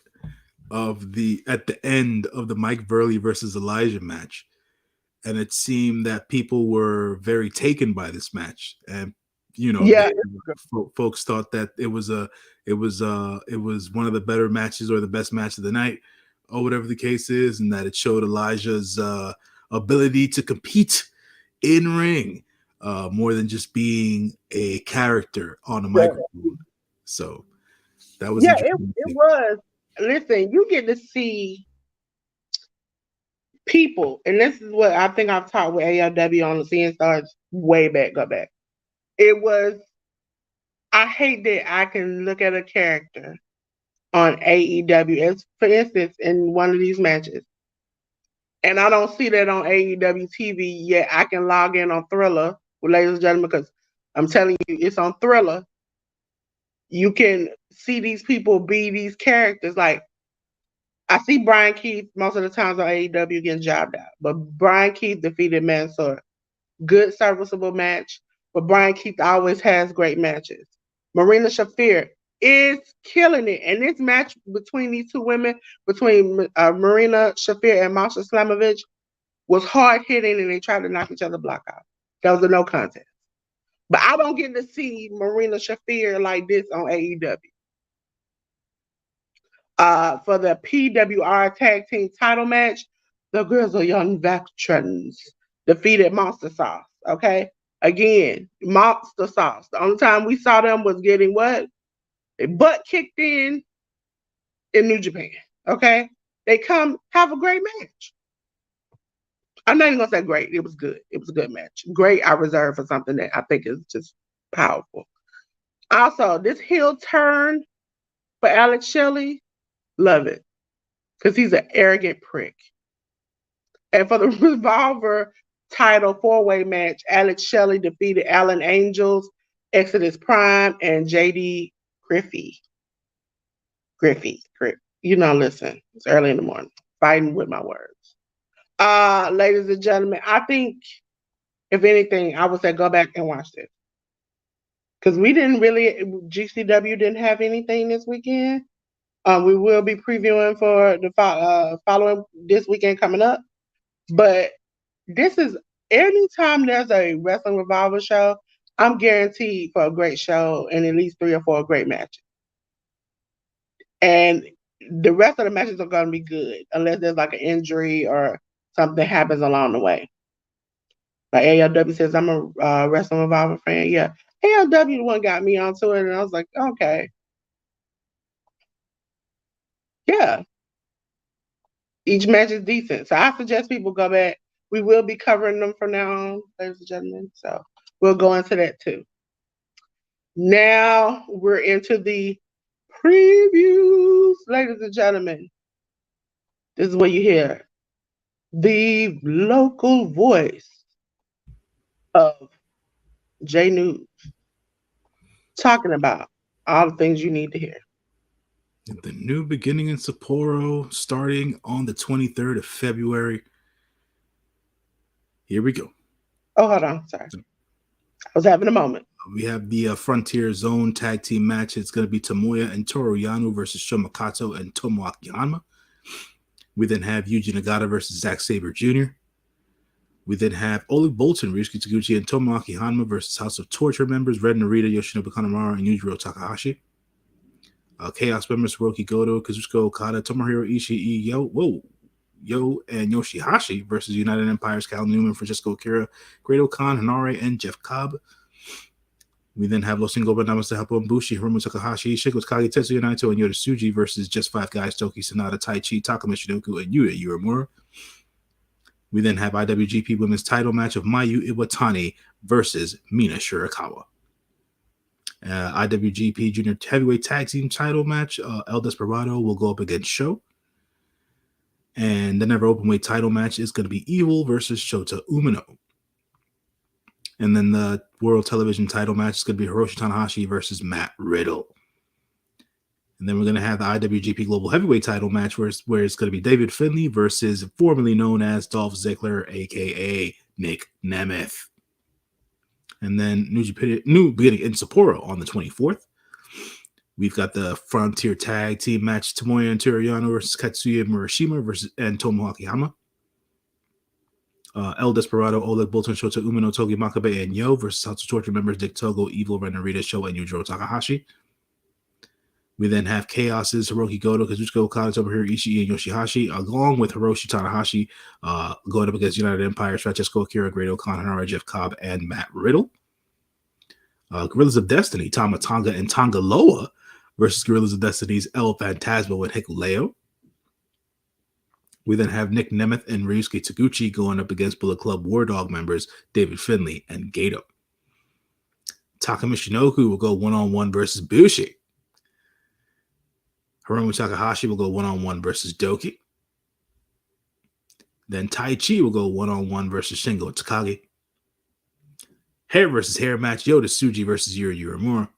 [SPEAKER 2] of at the end of the Mike Burley versus Elijah match, and it seemed that people were very taken by this match, and folks thought that it was one of the better matches or the best match of the night, or whatever the case is, and that it showed Elijah's ability to compete in ring more than just being a character on a microphone. So that was
[SPEAKER 1] it was. Listen, you get to see people, and this is what I think I've talked with ALW on the CN Stars way back, go back. It was, I hate that I can look at a character on AEW, as for instance, in one of these matches, and I don't see that on AEW TV yet. I can log in on Thriller, ladies and gentlemen, because I'm telling you, it's on Thriller. You can see these people be these characters. Like, I see Brian Keith most of the times on AEW getting jobbed out, but Brian Keith defeated Mansoor. Good, serviceable match, but Brian Keith always has great matches. Marina Shafir is killing it, and this match between these two women, between Marina Shafir and Masha Slamovich, was hard hitting, and they tried to knock each other block out. That was a no contest. But I don't get to see Marina Shafir like this on AEW. For the PWR Tag Team title match, the girls are young veterans defeated Monster Sauce. Okay, again, Monster Sauce. The only time we saw them was getting what? They butt kicked in New Japan. Okay, they come have a great match. I'm not even gonna say great. It was good. It was a good match. Great, I reserve for something that I think is just powerful. Also, this heel turn for Alex Shelley, love it, because he's an arrogant prick. And for the Revolver title 4-way match, Alex Shelley defeated Alan Angels, Exodus Prime, and JD Griffey. You know, listen, it's early in the morning. Fighting with my words. Ladies and gentlemen, I think, if anything, I would say go back and watch this. Because GCW didn't have anything this weekend. We will be previewing for the following this weekend coming up. But this is, anytime there's a Wrestling Revolver show, I'm guaranteed for a great show and at least 3 or 4 great matches. And the rest of the matches are going to be good, unless there's like an injury or something happens along the way. Like ALW says, I'm a Wrestling Revolver fan. Yeah, ALW the one got me onto it, and I was like, okay. Yeah. Each match is decent. So I suggest people go back. We will be covering them from now on, ladies and gentlemen. So we'll go into that too. Now we're into the previews, ladies and gentlemen. This is where you hear the local voice of J News talking about all the things you need to hear.
[SPEAKER 2] The new beginning in Sapporo, starting on the 23rd of February. Here we go.
[SPEAKER 1] Oh, hold on. Sorry. I was having a moment.
[SPEAKER 2] We have the Frontier Zone tag team match. It's going to be Tomoya and Toru Yano versus Shomakato and Tomo Akiyama. We then have Yuji Nagata versus Zack Sabre Jr. We then have Oleg Boltin, Ryusuke Taguchi, and Tomoaki Hanma versus House of Torture members Red Narita, Yoshinobu Kanemaru, and Yujiro Takahashi. Chaos members Hiroki Goto, Kazuchika Okada, Tomohiro Ishii, Yo, and Yoshihashi versus United Empire's Cal Newman, Francesco Akira, Great Khan, Hanare, and Jeff Cobb. We then have Los Ingoba Namaste Hapo Bushi, Hiromu Takahashi, Shiko Takagi, Tetsuya Naito, and Yota Tsuji versus Just Five Guys, Toki Sonata, Tai Chi, Taka Michinoku, and Yuya Uemura. We then have IWGP Women's Title match of Mayu Iwatani versus Mina Shirakawa. IWGP Junior Heavyweight Tag Team Title match, El Desperado will go up against Sho. And the Never Openweight title match is going to be Evil versus Shota Umino. And then the World Television title match is going to be Hiroshi Tanahashi versus Matt Riddle. And then we're going to have the IWGP Global Heavyweight title match where it's going to be David Finlay versus formerly known as Dolph Ziggler, a.k.a. Nick Nemeth. And then New Beginning in Sapporo on the 24th. We've got the Frontier Tag Team match, Tomoya and Toriano versus Katsuya Murashima versus and Tomoaki Hama. El Desperado, Oleg Bolton, Shota Umino, Togi Makabe, and Yo versus House of Torture members Dick Togo, Evil, Ren Narita, Sho, and Yujiro Takahashi. We then have Chaos's Hiroki Goto, Kazuchika Okada, Tomohiro Ishii, and Yoshihashi, along with Hiroshi Tanahashi going up against United Empire's Francesco Akira, Great Khan, Hanare, Jeff Cobb, and Matt Riddle. Guerrillas of Destiny, Tama Tonga and Tonga Loa versus Guerrillas of Destiny's El Phantasmo and Hikuleo. We then have Nick Nemeth and Ryusuke Taguchi going up against Bullet Club War Dog members David Finlay and Gato. Taka Michinoku will go one-on-one versus Bushi. Hiromu Takahashi will go one-on-one versus Doki. Then Tai Chi will go one-on-one versus Shingo Takagi. Hair versus hair match, Yota Tsuji versus Yuri Uemura.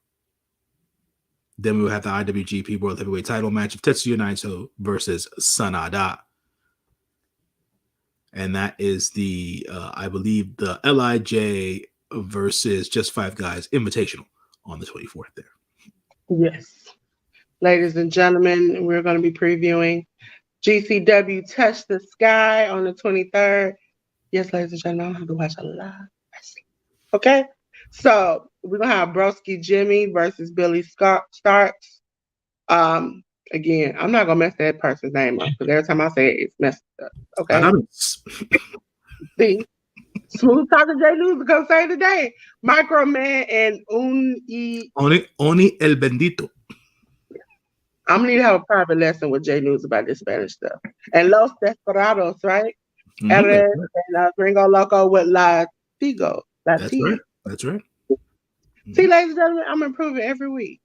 [SPEAKER 2] Then we will have the IWGP World Heavyweight title match of Tetsuya Naito versus Sanada. And that is the, I believe, the LIJ versus Just Five Guys Invitational on the 24th there.
[SPEAKER 1] Yes. Ladies and gentlemen, we're going to be previewing GCW Touch the Sky on the 23rd. Yes, ladies and gentlemen, I don't have to watch a lot of wrestling. Okay? So we're going to have Broski Jimmy versus Billy Starks. Again, I'm not going to mess that person's name up because every time I say it, it's messed up. Okay? See? Smooth Talker J Luz going to say today. Micro Man and Oni
[SPEAKER 2] El Bendito.
[SPEAKER 1] I'm going to need to have a private lesson with J News about this Spanish stuff. And Los Desperados, right?
[SPEAKER 2] Mm-hmm.
[SPEAKER 1] And Gringo Loco with Latigo.
[SPEAKER 2] That's right. That's right.
[SPEAKER 1] See, ladies and gentlemen, I'm improving every week.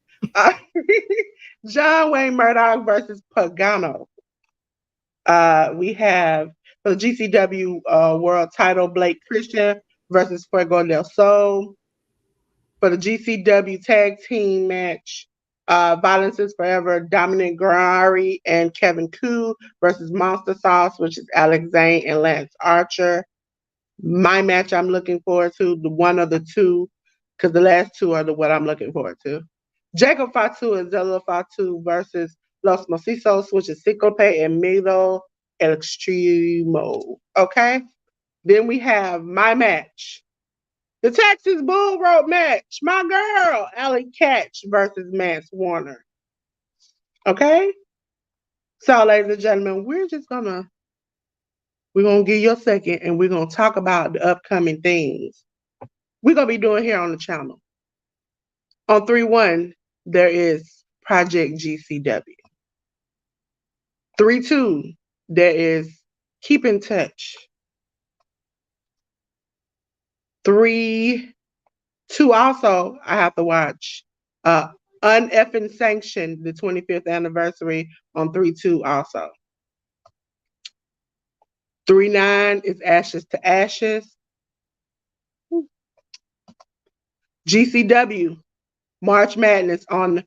[SPEAKER 1] John Wayne Murdoch versus Pagano. We have for the GCW World Title, Blake Christian versus Fuego del Sol. For the GCW Tag Team match, Violence is Forever, Dominic Guerrero and Kevin Koo versus Monster Sauce, which is Alex Zane and Lance Archer. My match I'm looking forward to, the one of the two, because the last two are what I'm looking forward to. Jacob Fatu and Zelo Fatu versus Los Macizos, which is Ciclope and Milo El Extremo. Okay? Then we have my match. The Texas Bull Rope match. My girl, Allie Catch versus Mance Warner. Okay? So, ladies and gentlemen, we're going to give you a second and we're going to talk about the upcoming things we're going to be doing here on the channel. On 3-1, there is Project GCW. 3-2, there is Keep in Touch. 3-2 also, I have to watch Uneffing Sanctioned, the 25th anniversary on 3-2 also. 3-9 is Ashes to Ashes. GCW, March Madness on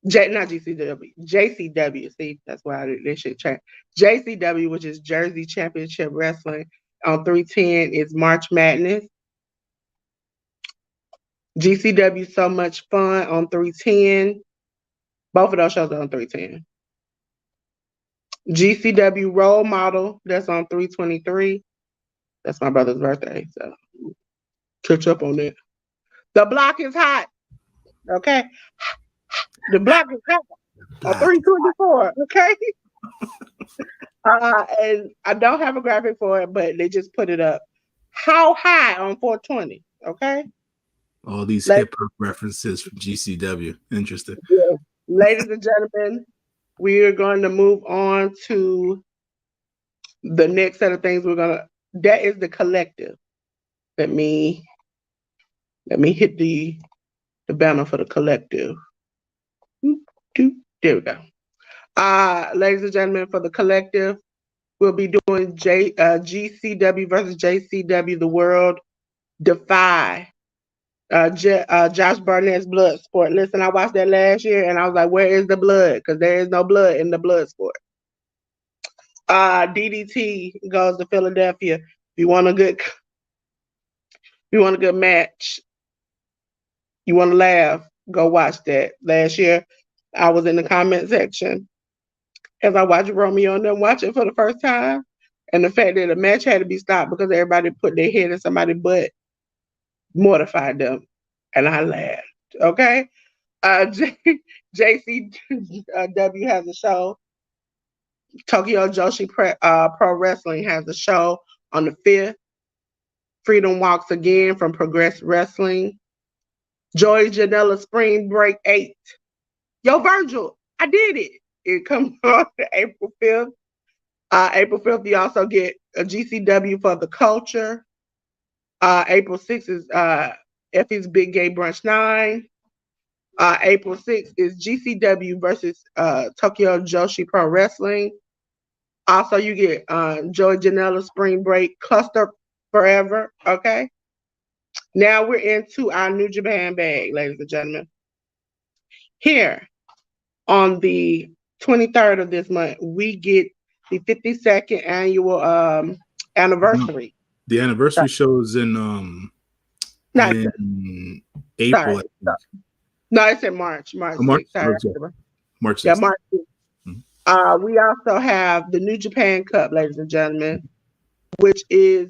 [SPEAKER 1] not GCW, JCW. See, that's why they should change. JCW, which is Jersey Championship Wrestling, on 310 is March Madness. GCW So Much Fun on 310. Both of those shows are on 310. GCW role model, that's on 323. That's my brother's birthday, so catch up on that. The block is hot, okay? The block is hot on
[SPEAKER 2] Black.
[SPEAKER 1] 324, okay? And I don't have a graphic for it, but they just put it up. How high on 420, okay?
[SPEAKER 2] All these
[SPEAKER 1] Like,
[SPEAKER 2] hip hop references from GCW. Interesting.
[SPEAKER 1] yeah. Ladies and gentlemen, we are going to move on to the next set of things that is the collective. Let me hit the banner for the collective. There we go. Ladies and gentlemen, for the collective, we'll be doing GCW versus JCW, the World Defy. Josh Barnett's blood sport. Listen, I watched that last year and I was like, where is the blood? Because there is no blood in the blood sport. DDT goes to Philadelphia. If you want a good match, you want to laugh, go watch that. Last year, I was in the comment section as I watched Romeo and them watch it for the first time. And the fact that the match had to be stopped because everybody put their head in somebody's butt mortified them. And I laughed. Okay? JCW has a show. Tokyo Joshi Pro Wrestling has a show on the 5th. Freedom Walks Again from Progress Wrestling. Joey Janela Spring Break 8. Yo, Virgil, I did it. It comes on April 5th. April 5th, you also get a GCW for the culture. April 6th is Effie's Big Gay Brunch 9. April 6th is GCW versus Tokyo Joshi Pro Wrestling. Also, you get Joey Janela Spring Break Cluster Forever. Okay. Now we're into our New Japan bag, ladies and gentlemen. Here on the 23rd of this month, we get the 52nd annual anniversary.
[SPEAKER 2] The anniversary shows in April.
[SPEAKER 1] Sorry. No, it's in March. March 6th. Sorry.
[SPEAKER 2] March 6th.
[SPEAKER 1] Yeah, March 6th. Mm-hmm. We also have the New Japan Cup, ladies and gentlemen, which is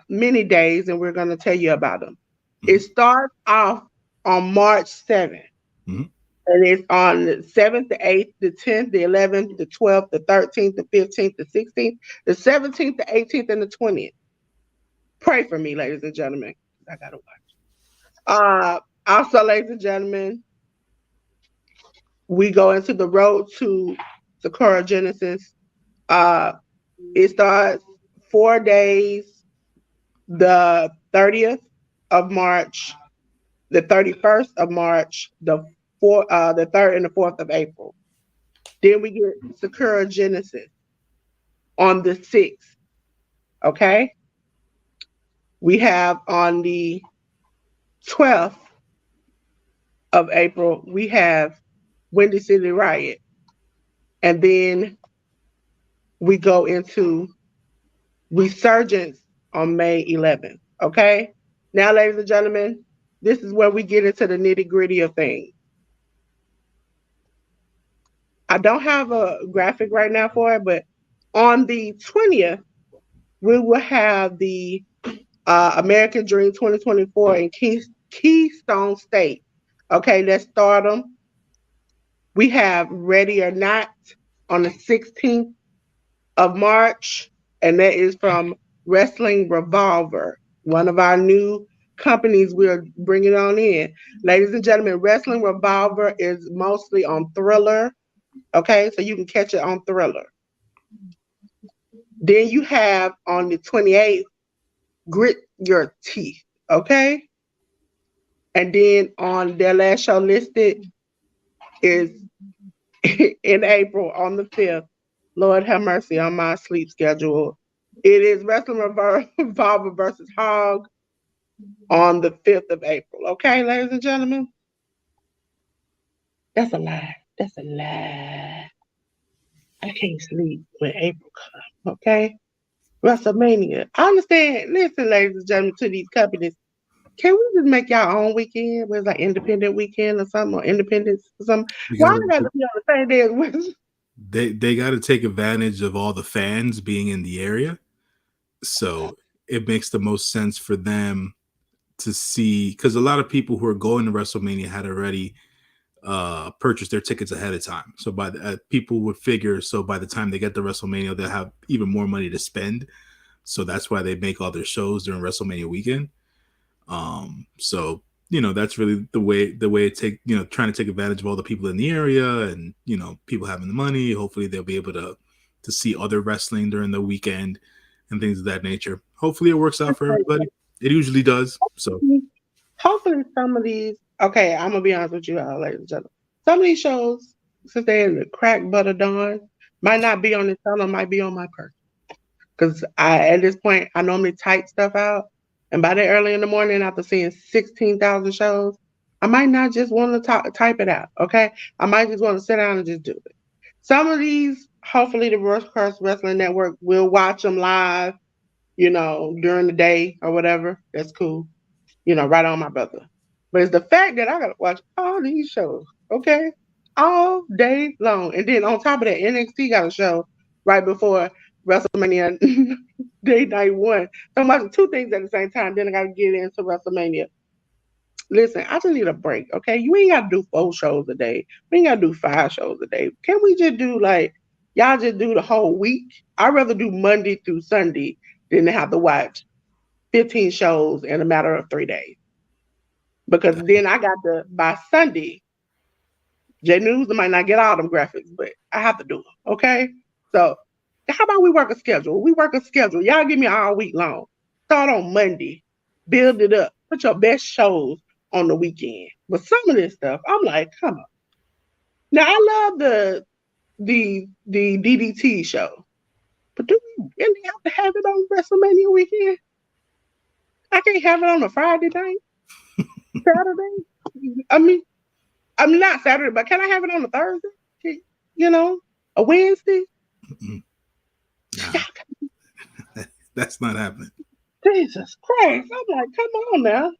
[SPEAKER 1] many days, and we're going to tell you about them. Mm-hmm. It starts off on March 7th. Mm-hmm. And it's on the 7th, the 8th, the 10th, the 11th, the 12th, the 13th, the 15th, the 16th, the 17th, the 18th, and the 20th. Pray for me, ladies and gentlemen. I got to watch. Also, ladies and gentlemen, we go into the road to Sakura Genesis. It starts 4 days, the 30th of March, the 31st of March, the 3rd and the 4th of April. Then we get Sakura Genesis on the 6th. Okay? We have on the 12th of April, we have Windy City Riot. And then we go into Resurgence on May 11th. Okay? Now, ladies and gentlemen, this is where we get into the nitty-gritty of things. I don't have a graphic right now for it, but on the 20th, we will have the American Dream 2024 in Keystone State. Okay, that's Stardom. We have Ready or Not on the 16th of March, and that is from Wrestling Revolver, one of our new companies we're bringing on in. Ladies and gentlemen, Wrestling Revolver is mostly on Thriller. Okay, so you can catch it on Thriller. Then you have on the 28th, Grit Your Teeth. Okay, and then on their last show listed is in April on the 5th. Lord have mercy on my sleep schedule. It is Wrestling Revolver versus Hog on the 5th of April. Okay, ladies and gentlemen? That's a lie. That's a lie. I can't sleep when April comes, okay? WrestleMania. I understand. Listen, ladies and gentlemen, to these companies, can we just make y'all own weekend? Where's like independent weekend or something, or independence or something? Why do I have to be on the same day as Wednesday?
[SPEAKER 2] they got to take advantage of all the fans being in the area. So it makes the most sense for them to see, because a lot of people who are going to WrestleMania had already purchased their tickets ahead of time. So by the people would figure, so by the time they get to WrestleMania, they'll have even more money to spend. So that's why they make all their shows during WrestleMania weekend. So that's really the way it take trying to take advantage of all the people in the area, and people having the money. Hopefully they'll be able to see other wrestling during the weekend and things of that nature. Hopefully it works out for everybody. It usually does. So
[SPEAKER 1] Hopefully some of these, okay, I'm gonna be honest with you, ladies and gentlemen. Some of these shows, since they're in the crack butt of dawn, might not be on the channel, might be on my person. Because at this point, I normally type stuff out, and by that early in the morning, after seeing 16,000 shows, I might not just want to type it out. Okay, I might just want to sit down and just do it. Some of these, hopefully, the Worst Curse Wrestling Network will watch them live, during the day or whatever. That's cool. Right on my brother. But it's the fact that I gotta watch all these shows, okay, all day long, and then on top of that, NXT got a show right before WrestleMania Day Night One. So I'm watching two things at the same time. Then I gotta get into WrestleMania. Listen, I just need a break, okay? You ain't gotta do 4 shows a day. We ain't gotta do 5 shows a day. Can we just do y'all just do the whole week? I'd rather do Monday through Sunday than to have to watch 15 shows in a matter of 3 days. Because then I got to, by Sunday, J News might not get all them graphics, but I have to do them. Okay. So how about we work a schedule? We work a schedule. Y'all give me all week long. Start on Monday, build it up, put your best shows on the weekend. But some of this stuff, I'm like, come on. Now I love the DDT show, but do we really have to have it on WrestleMania weekend? I can't have it on a Friday night, Saturday. I mean, I'm not Saturday, but can I have it on a Thursday? A Wednesday?
[SPEAKER 2] Nah, that's not happening.
[SPEAKER 1] Jesus Christ. I'm like, come on now.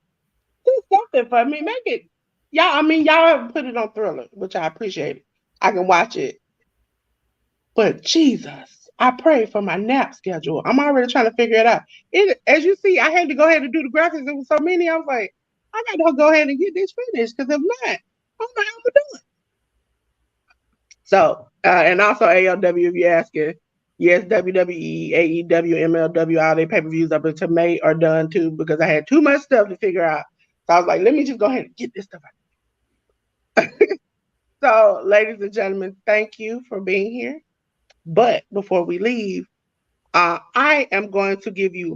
[SPEAKER 1] Do something for me. Make it. Y'all put it on Thriller, which I appreciate it. I can watch it. But Jesus, I pray for my nap schedule. I'm already trying to figure it out. As you see, I had to go ahead and do the graphics. There was so many. I was like, I got to go ahead and get this finished, because if not, I don't know how I'm going to do it. So, and also ALW, if you're asking, yes, WWE, AEW, MLW, all their pay-per-views up until May are done too, because I had too much stuff to figure out. So I was like, let me just go ahead and get this stuff out. So, ladies and gentlemen, thank you for being here. But before we leave, I am going to give you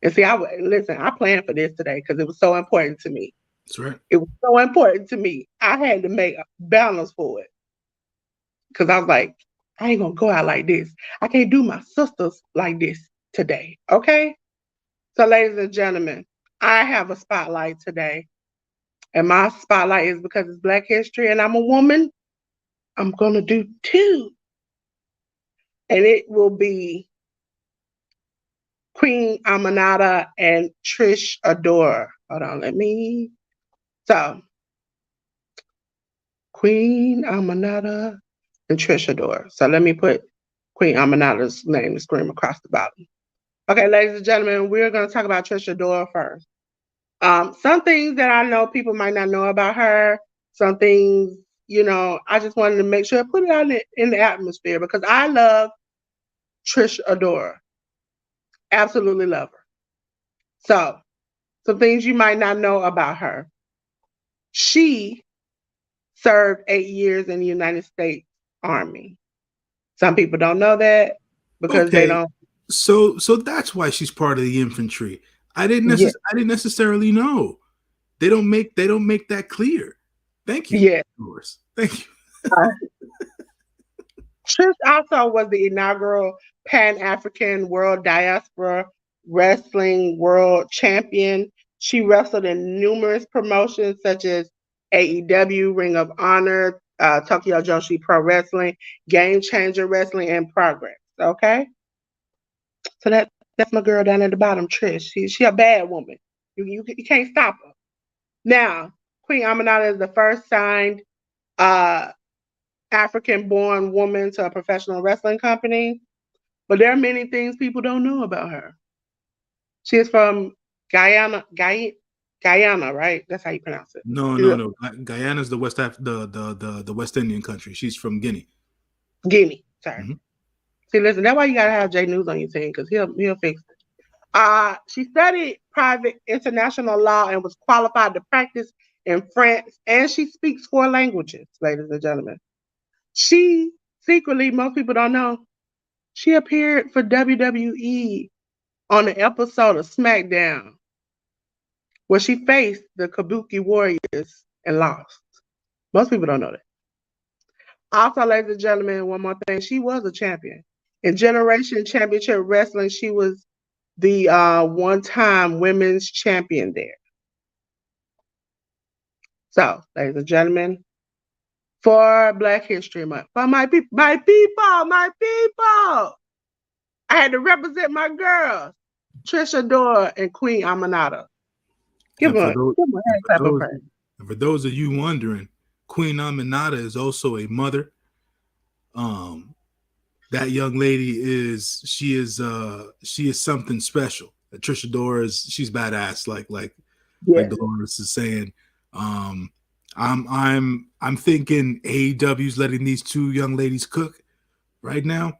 [SPEAKER 1] and see, I planned for this today because it was so important to me.
[SPEAKER 2] That's right.
[SPEAKER 1] It was so important to me. I had to make a balance for it. Because I was like, I ain't going to go out like this. I can't do my sisters like this today. Okay? So, ladies and gentlemen, I have a spotlight today. And my spotlight is because it's Black History and I'm a woman. I'm going to do 2. And it will be Queen Aminata and Trish Adora. Hold on, So, Queen Aminata and Trish Adora. So let me put Queen Aminata's name to scream across the bottom. Okay, ladies and gentlemen, we're going to talk about Trish Adora first. Some things that I know people might not know about her. Some things, I just wanted to make sure I put it out in the atmosphere because I love Trish Adora. Absolutely love her. So, some things you might not know about her. She served 8 years in the United States Army. Some people don't know that because they don't.
[SPEAKER 2] So that's why she's part of the infantry. I didn't necessarily know. They don't make that clear. Thank you.
[SPEAKER 1] Yeah.
[SPEAKER 2] Thank you.
[SPEAKER 1] Trish also was the inaugural Pan-African World Diaspora Wrestling World Champion. She wrestled in numerous promotions such as AEW, Ring of Honor, Tokyo Joshi Pro Wrestling, Game Changer Wrestling, and Progress. Okay? So that's my girl down at the bottom, Trish. She a bad woman. You can't stop her. Now, Queen Aminata is the first signed African-born woman to a professional wrestling company. But there are many things people don't know about her. She is from Guyana, right? That's how you pronounce it.
[SPEAKER 2] No,
[SPEAKER 1] She's
[SPEAKER 2] no,
[SPEAKER 1] a
[SPEAKER 2] no. Guyana's the the West Indian country. She's from Guinea.
[SPEAKER 1] Guinea. Sorry.
[SPEAKER 2] Hmm.
[SPEAKER 1] See, listen, that's why you gotta have Jay News on your team because he'll fix it. She studied private international law and was qualified to practice in France, and she speaks 4 languages, ladies and gentlemen. She secretly, most people don't know, she appeared for WWE on an episode of SmackDown where she faced the Kabuki Warriors and lost. Most people don't know that. Also, ladies and gentlemen, one more thing, she was a champion. In Generation Championship Wrestling, she was the one-time women's champion there. So, ladies and gentlemen, for Black History Month, for my people, I had to represent my girls, Trisha Dora and Queen Aminata.
[SPEAKER 2] And
[SPEAKER 1] Give them a hand clap of praise.
[SPEAKER 2] for those of you wondering, Queen Aminata is also a mother. Um, that young lady she is something special. Trisha Dora she's badass, like
[SPEAKER 1] Yes.
[SPEAKER 2] Dolores is saying. Um, I'm thinking AEW's letting these two young ladies cook right now.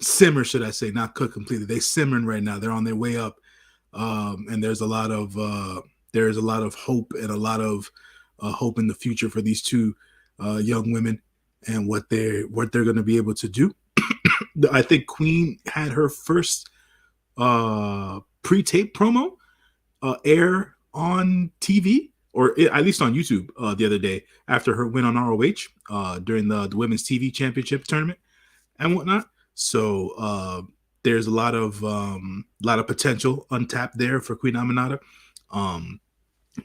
[SPEAKER 2] Simmer, should I say, not cook completely. They simmering right now. They're on their way up. And there's a lot of hope and a lot of hope in the future for these two young women and what they're going to be able to do. I think Queen had her first pre-tape promo air on TV, or at least on YouTube the other day after her win on ROH during the women's TV championship tournament and whatnot. So there's a lot of potential untapped there for Queen Aminata.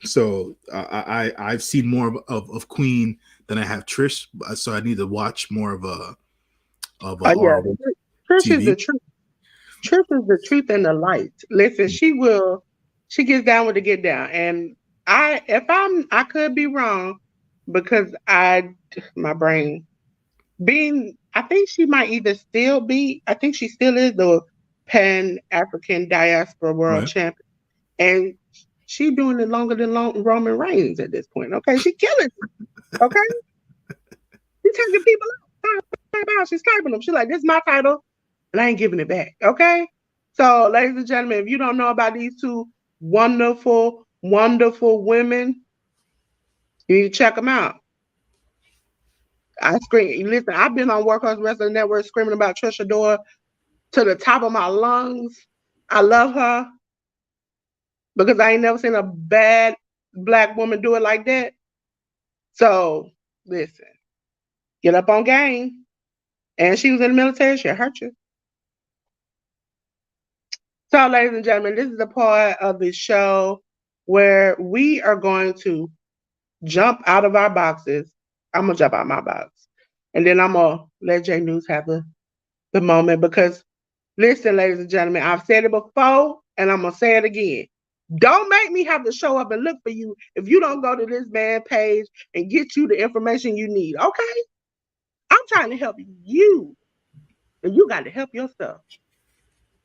[SPEAKER 2] So I've seen more of Queen than I have Trish, so I need to watch more of a
[SPEAKER 1] Yeah,
[SPEAKER 2] ROH
[SPEAKER 1] Trish is
[SPEAKER 2] TV.
[SPEAKER 1] the truth. Trish is the truth and the light. Listen, she gets down with the get down. And I could be wrong because my brain I think she might either still be, I think she still is the Pan African Diaspora World
[SPEAKER 2] Right.
[SPEAKER 1] Champion. And she doing it longer than Roman Reigns at this point. Okay, she killing it. Okay, she's taking people out. She's typing them. She's like, "This is my title, and I ain't giving it back." Okay. So, ladies and gentlemen, if you don't know about these two wonderful, wonderful women, you need to check them out. Listen, I've been on Workhorse Wrestling Network screaming about Trisha Dora to the top of my lungs. I love her because I ain't never seen a bad Black woman do it like that. So, listen, get up on game. And she was in the military, she'll hurt you. So, ladies and gentlemen, this is the part of the show where we are going to jump out of our boxes. I'm going to jump out of my box. And then I'm going to let Jay News have the moment because, listen, ladies and gentlemen, I've said it before and I'm going to say it again. Don't make me have to show up and look for you if you don't go to this man's page and get you the information you need, okay? I'm trying to help you, and you got to help yourself.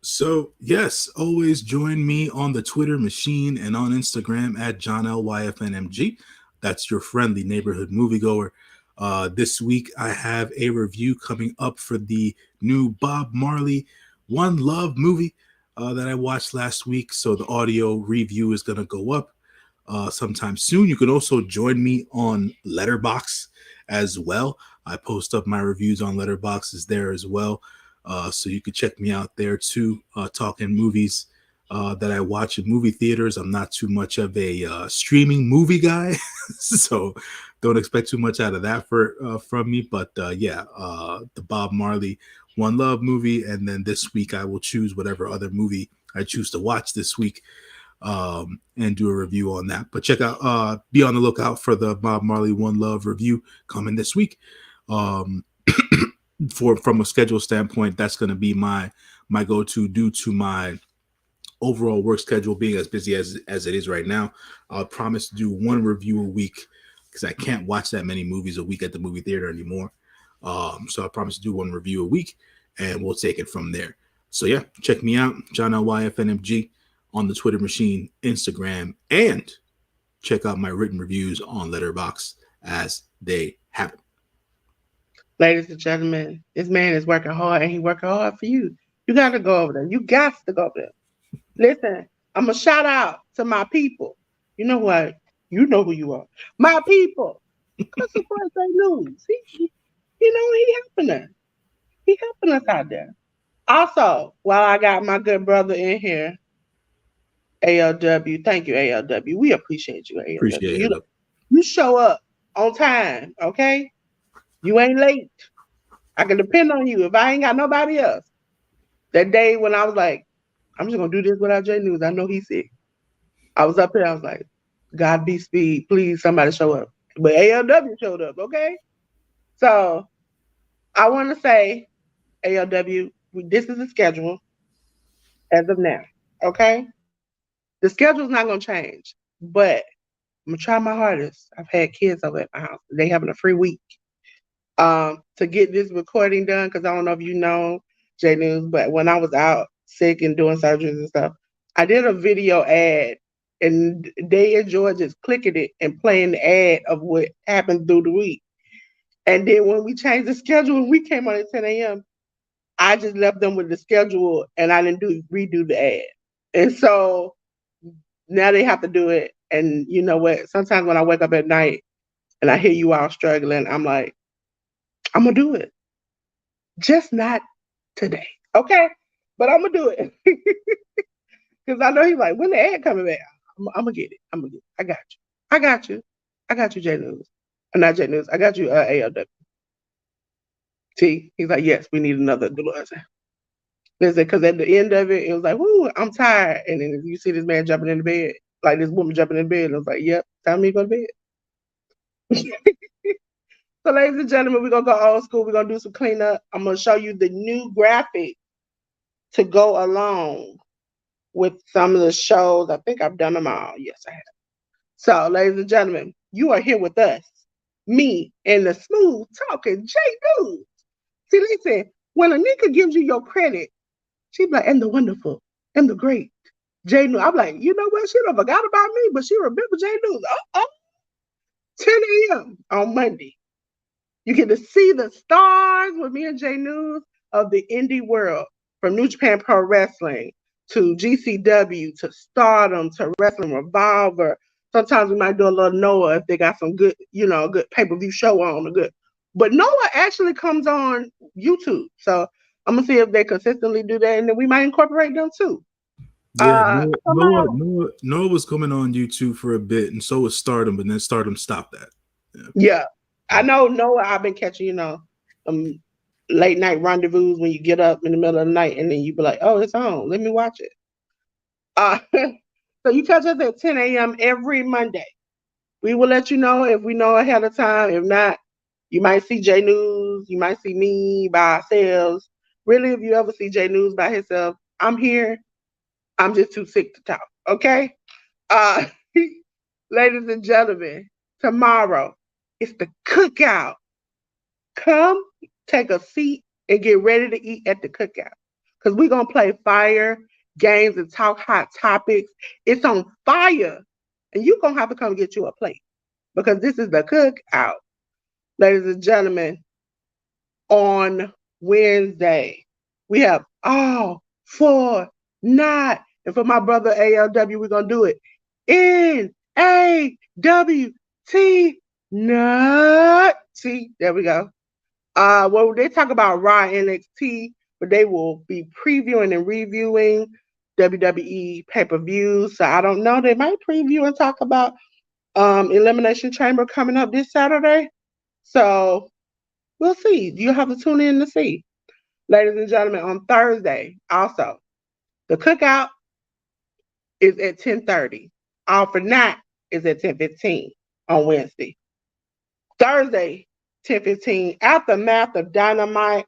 [SPEAKER 2] So, yes, always join me on the Twitter machine and on Instagram at JohnLYFNMG. That's your friendly neighborhood moviegoer. This week, I have a review coming up for the new Bob Marley One Love movie that I watched last week. So the audio review is going to go up sometime soon. You can also join me on Letterboxd as well. I post up my reviews on Letterboxd there as well. So you can check me out there too, talking movies that I watch in movie theaters. I'm not too much of a streaming movie guy, so don't expect too much out of that from me. But the Bob Marley One Love movie, and then this week I will choose whatever other movie I choose to watch this week and do a review on that. But check out, be on the lookout for the Bob Marley One Love review coming this week. From a schedule standpoint, that's going to be my go-to due to my overall work schedule being as busy as it is right now. I'll promise to do one review a week because I can't watch that many movies a week at the movie theater anymore. So I promise to do one review a week, and we'll take it from there. So yeah, check me out, John LYFNMG, on the Twitter machine, Instagram, and check out my written reviews on Letterboxd as they happen.
[SPEAKER 1] Ladies and gentlemen, this man is working hard and he working hard for you. You got to go over there. You got to go over there. Listen, I'm going to shout out to my people. You know what? You know who you are. My people. Because support St. News. He helping us. He helping us out there. Also, while I got my good brother in here, ALW, thank you, ALW. We appreciate you, ALW.
[SPEAKER 2] Appreciate it.
[SPEAKER 1] You show up on time, okay? You ain't late. I can depend on you if I ain't got nobody else. That day when I was like, I'm just gonna do this without J News. I know he's sick. I was up here, I was like, God be speed, please somebody show up. But ALW showed up, okay? So I wanna say, ALW, this is the schedule as of now, okay? The schedule's not gonna change, but I'm gonna try my hardest. I've had kids over at my house. They having a free week. To get this recording done, because I don't know if you know, J News, but when I was out sick and doing surgeries and stuff, I did a video ad, and they enjoyed just clicking it and playing the ad of what happened through the week. And then when we changed the schedule and we came on at 10 a.m., I just left them with the schedule and I didn't redo the ad. And so now they have to do it. And you know what? Sometimes when I wake up at night and I hear you all struggling, I'm like, I'm gonna do it. Just not today. Okay? But I'm gonna do it. Because I know he's like, when the ad coming back? I'm gonna get it. I'm gonna get it. I got you. I got you. I got you, J News. Not J News. I got you, ALW. T. He's like, yes, we need another Delores. Listen, because at the end of it, it was like, whoo, I'm tired. And then you see this man jumping in the bed, like this woman jumping in the bed. And I was like, yep, time me to go to bed. So, ladies and gentlemen, we're going to go old school. We're going to do some cleanup. I'm going to show you the new graphic to go along with some of the shows. I think I've done them all. Yes, I have. So, ladies and gentlemen, you are here with us, me, and the smooth talking J News. See, listen, when Anika gives you your credit, she be like, and the wonderful, and the great J News. I'm like, you know what? She done forgot about me, but she remember J News. 10 a.m. on Monday. You get to see the stars with me and J News of the indie world, from New Japan Pro Wrestling to GCW to Stardom to Wrestling Revolver. Sometimes we might do a little Noah if they got some good, good pay-per-view show on. But Noah actually comes on YouTube. So I'm going to see if they consistently do that, and then we might incorporate them too.
[SPEAKER 2] Yeah, Noah was coming on YouTube for a bit, and so was Stardom, but then Stardom stopped that.
[SPEAKER 1] Yeah. I know Noah, I've been catching, late night rendezvous when you get up in the middle of the night and then you be like, oh, it's on. Let me watch it. So you catch us at 10 a.m. every Monday. We will let you know if we know ahead of time. If not, you might see J News. You might see me by ourselves. Really, if you ever see J News by himself, I'm here. I'm just too sick to talk. Okay? Ladies and gentlemen, tomorrow it's the cookout. Come take a seat and get ready to eat at the cookout. Because we're going to play fire games and talk hot topics. It's on fire. And you're going to have to come get you a plate. Because this is the cookout. Ladies and gentlemen, on Wednesday, we have all for not. And for my brother ALW, we're going to do it. N-A-W-T not. See, there we go. Well, they talk about Raw NXT, but they will be previewing and reviewing WWE pay-per-views. So I don't know. They might preview and talk about Elimination Chamber coming up this Saturday. So we'll see. You have to tune in to see. Ladies and gentlemen, on Thursday, also, the cookout is at 10:30. All for Not is at 10:15 on Wednesday. Thursday, 10:15, Aftermath of Dynamite.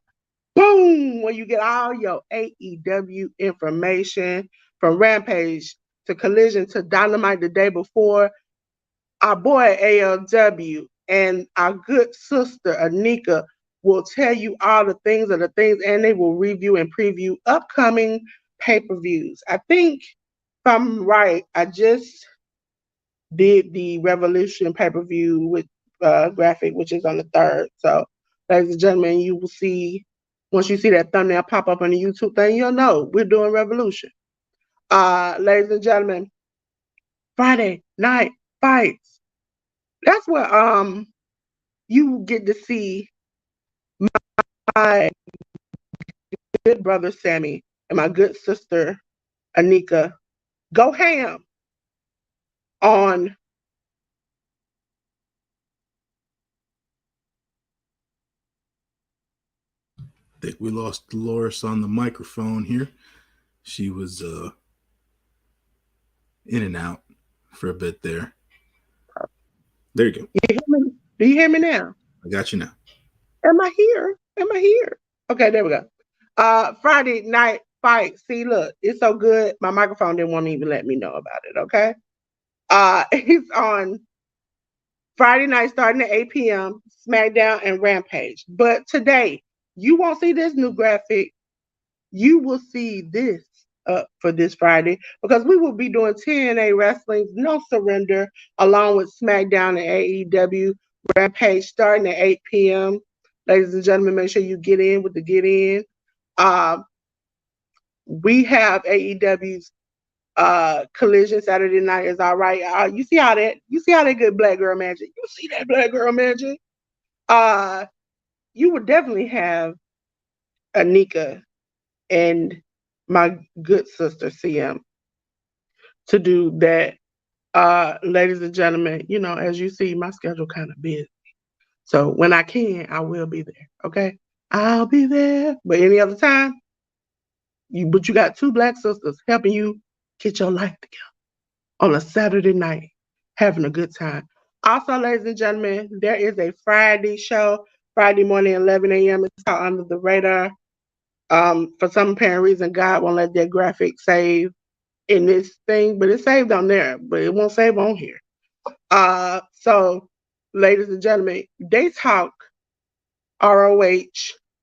[SPEAKER 1] Boom! Where you get all your AEW information from Rampage to Collision to Dynamite the day before. our boy ALW and our good sister Anika will tell you all the things of the things, and they will review and preview upcoming pay-per-views. I think if I'm right, I just did the Revolution pay-per-view with graphic, which is on the 3rd. So, ladies and gentlemen, you will see, once you see that thumbnail pop up on the YouTube thing, you'll know we're doing Revolution. Ladies and gentlemen, Friday night fights. That's where you get to see my good brother Sammy and my good sister Anika go ham on
[SPEAKER 2] I think we lost Dolores on the microphone here. She was in and out for a bit there. There you go.
[SPEAKER 1] you hear me? Do you hear me now?
[SPEAKER 2] I got you now.
[SPEAKER 1] Am I here? Am I here? Okay, there we go. Friday night fight. See, look, it's so good. My microphone didn't want to even let me know about it. Okay. It's on Friday night starting at 8 p.m. SmackDown and Rampage. But today, you won't see this new graphic. You will see this for this Friday because we will be doing TNA Wrestling's No Surrender along with SmackDown and AEW Rampage starting at 8 p.m. Ladies and gentlemen, make sure you get in with the get in. We have AEW's Collision Saturday night is all right. You see how that good black girl magic. You see that black girl magic. You would definitely have Anika and my good sister CM to do that. Ladies and gentlemen, as you see, my schedule kind of busy. So when I can, I will be there. Okay. I'll be there. But any other time, you got two black sisters helping you get your life together on a Saturday night, having a good time. Also, ladies and gentlemen, there is a Friday show, Friday morning, 11 a.m. It's called Under the Radar. For some apparent reason, God won't let that graphic save in this thing, but it's saved on there, but it won't save on here. So, ladies and gentlemen, they talk ROH,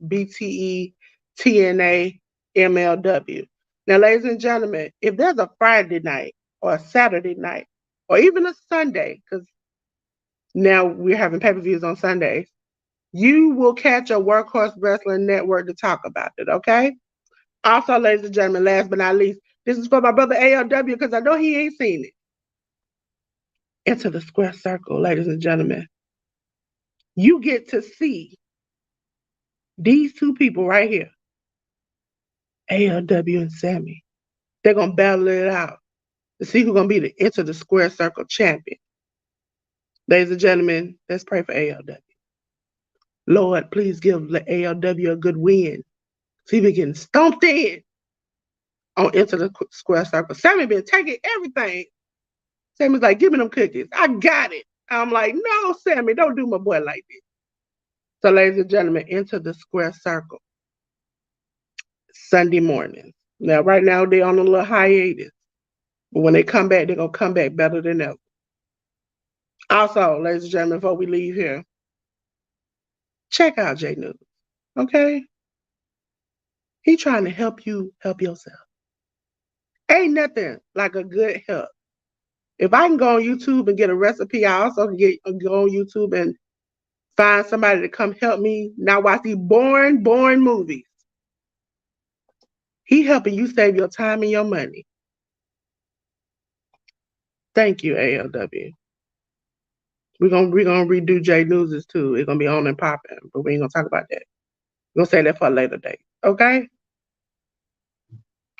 [SPEAKER 1] BTE, TNA, MLW. Now, ladies and gentlemen, if there's a Friday night or a Saturday night or even a Sunday, because now we're having pay-per-views on Sundays, you will catch a Workhorse Wrestling Network to talk about it, okay? Also, ladies and gentlemen, last but not least, this is for my brother ALW because I know he ain't seen it. Into the square circle, ladies and gentlemen. You get to see these two people right here, ALW and Sammy. They're going to battle it out to see who's going to be the Into the Square Circle champion. Ladies and gentlemen, let's pray for ALW. Lord, please give ALW a good win. See if we can stomped in on Into the Square Circle. Sammy been taking everything. Sammy's like, give me them cookies. I got it. I'm like, no, Sammy, don't do my boy like this. So, ladies and gentlemen, Into the Square Circle. Sunday morning. Now, right now, they're on a little hiatus. But when they come back, they're going to come back better than ever. Also, ladies and gentlemen, before we leave here, check out J News, okay? He trying to help you help yourself. Ain't nothing like a good help. If I can go on YouTube and get a recipe, I also can go on YouTube and find somebody to come help me not watch these boring movies. He helping you save your time and your money. Thank you, ALW. We're gonna redo J News's too. It's gonna be on and popping, but we ain't gonna talk about that. We're gonna say that for a later date. Okay?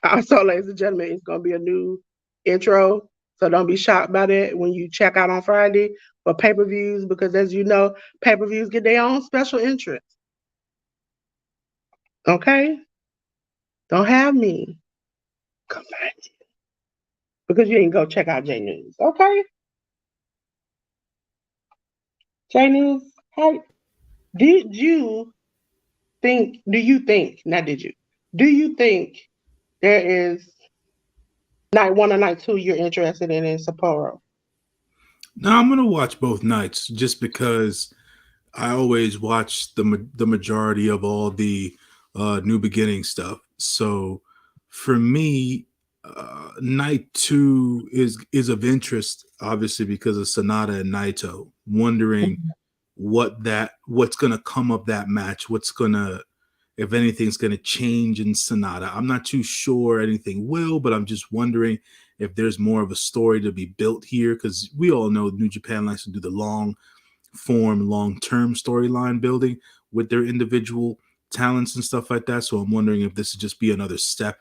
[SPEAKER 1] Also, ladies and gentlemen, it's gonna be a new intro. So don't be shocked by that when you check out on Friday for pay-per-views, because as you know, pay-per-views get their own special entrance. Okay? Don't have me come find you because you ain't go check out J News. Okay? J News, how do you think there is night 1 or night 2 you're interested in Sapporo?
[SPEAKER 2] Now I'm gonna watch both nights just because I always watch the majority of all the New Beginning stuff. So for me, night two is of interest, obviously because of Sonata and Naito. Wondering what's gonna come of that match. What's gonna, if anything's gonna change in Sonata. I'm not too sure anything will, but I'm just wondering if there's more of a story to be built here because we all know New Japan likes to do the long form, long term storyline building with their individual talents and stuff like that. So I'm wondering if this would just be another step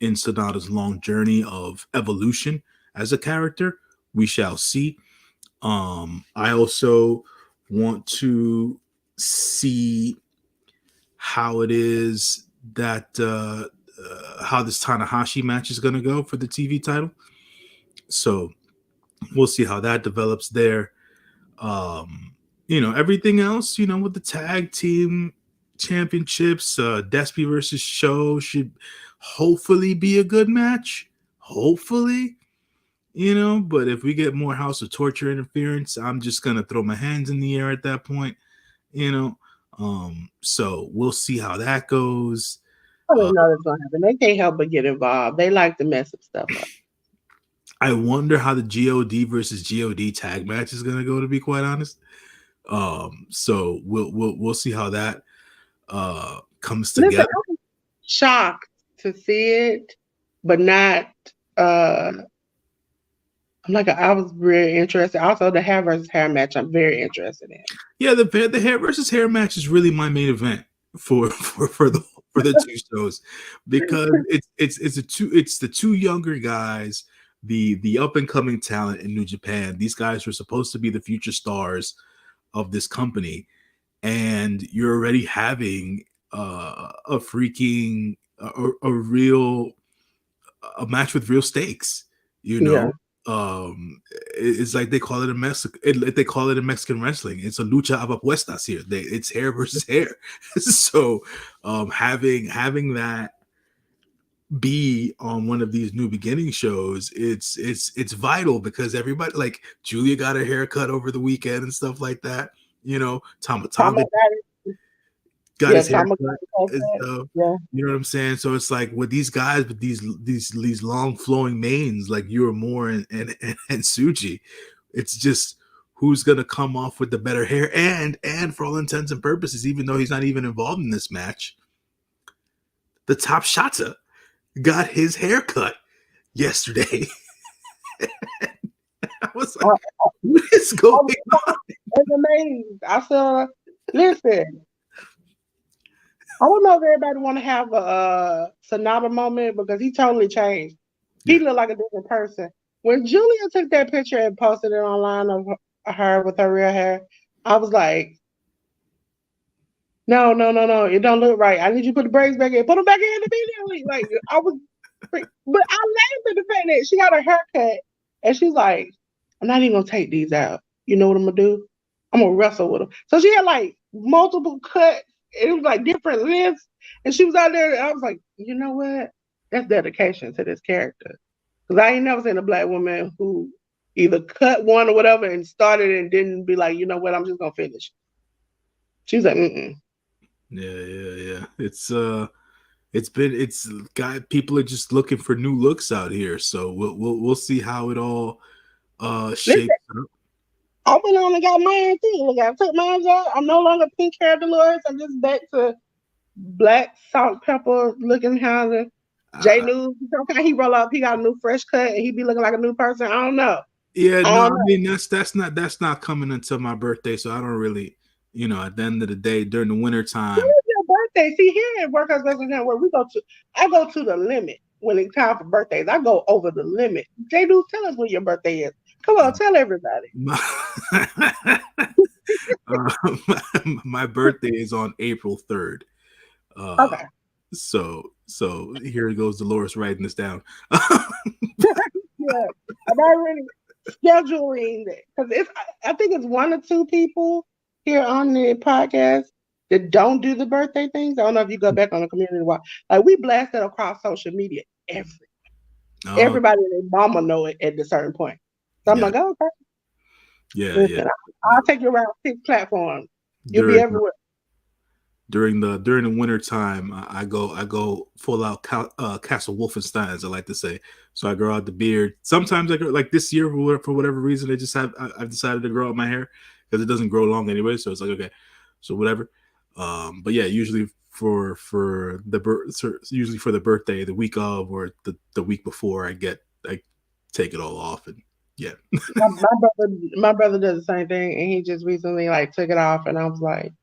[SPEAKER 2] in Sonata's long journey of evolution as a character. We shall see. I also want to see how it is that how this Tanahashi match is going to go for the TV title. So we'll see how that develops there. Everything else, with the tag team championships, Despy versus Show should hopefully be a good match. Hopefully, but if we get more House of Torture interference, I'm just gonna throw my hands in the air at that point, you know. So we'll see how that goes.
[SPEAKER 1] I don't know what's gonna happen. They can't help but get involved. They like to mess up stuff up.
[SPEAKER 2] I wonder how the God versus God tag match is gonna go. To be quite honest, so we'll see how that comes together.
[SPEAKER 1] Listen, I'm shocked to see it, but not. I was very interested. Also, the hair versus hair match, I'm very interested in.
[SPEAKER 2] Yeah, the hair versus hair match is really my main event for the two shows because it's the two younger guys, the up and coming talent in New Japan. These guys were supposed to be the future stars of this company, and you're already having a freaking a real a match with real stakes.
[SPEAKER 1] Yeah.
[SPEAKER 2] It's like they call it they call it in Mexican wrestling. It's a lucha of apuestas here. It's hair versus hair. So having that be on one of these New Beginning shows, it's vital because everybody, like Julia got her haircut over the weekend and stuff like that. Tama Tonga got his haircut and stuff.
[SPEAKER 1] Yeah.
[SPEAKER 2] You know what I'm saying? So it's like with these guys with these long flowing manes like Uemura and Tsuji, it's just who's gonna come off with the better hair and for all intents and purposes, even though he's not even involved in this match, the Top Shota got his haircut yesterday. I was like, what is going on?
[SPEAKER 1] It's amazing. I saw. Listen, I don't know if everybody want to have a Sonata moment because he totally changed. He looked like a different person. When Julia took that picture and posted it online of her with her real hair, I was like, no, it don't look right. I need you to put the braids back in. Put them back in immediately. Like I was, but I laughed at the fact that she got her haircut and she's like, I'm not even gonna take these out. You know what I'm gonna do? I'm gonna wrestle with them. So she had like multiple cuts. It was like different lengths, and she was out there. And I was like, you know what? That's dedication to this character. Because I ain't never seen a black woman who either cut one or whatever and started and didn't be like, you know what? I'm just gonna finish. She was like, mm-mm.
[SPEAKER 2] Yeah. It's got people are just looking for new looks out here. So we'll see how it all shapes up.
[SPEAKER 1] I went on and got mine too. Look, I took mine out. I'm no longer pink hair Delores. I'm just back to black salt pepper looking how J News. Sometimes he roll up, he got a new fresh cut, and he be looking like a new person. I don't know.
[SPEAKER 2] Yeah, no, I mean that's not coming until my birthday, so I don't really, at the end of the day, during the winter time.
[SPEAKER 1] When is your birthday? See, here at Workhouse Wrestling Network, I go to the limit when it's time for birthdays. I go over the limit. J News, tell us when your birthday is. Come on, tell everybody.
[SPEAKER 2] My birthday is on April 3rd.
[SPEAKER 1] Okay.
[SPEAKER 2] So here goes Dolores writing this down.
[SPEAKER 1] Yeah, I'm already scheduling it because I think it's one or two people here on the podcast that don't do the birthday things. I don't know if you go back on the community watch. Like we blast it across social media. Everybody and their mama know it at a certain point. So I'm like, oh, okay.
[SPEAKER 2] Yeah, yeah.
[SPEAKER 1] Listen, I'll take you around 6 platforms. You'll be
[SPEAKER 2] During
[SPEAKER 1] everywhere.
[SPEAKER 2] during the winter time, I go full out Castle Wolfenstein, as I like to say. So I grow out the beard. Sometimes I go like this year for whatever reason. I've decided to grow out my hair because it doesn't grow long anyway. So it's like okay, so whatever. But yeah, usually usually for the birthday, the week of or the week before, I take it all off and yeah.
[SPEAKER 1] My brother does the same thing, and he just recently like took it off, and I was like,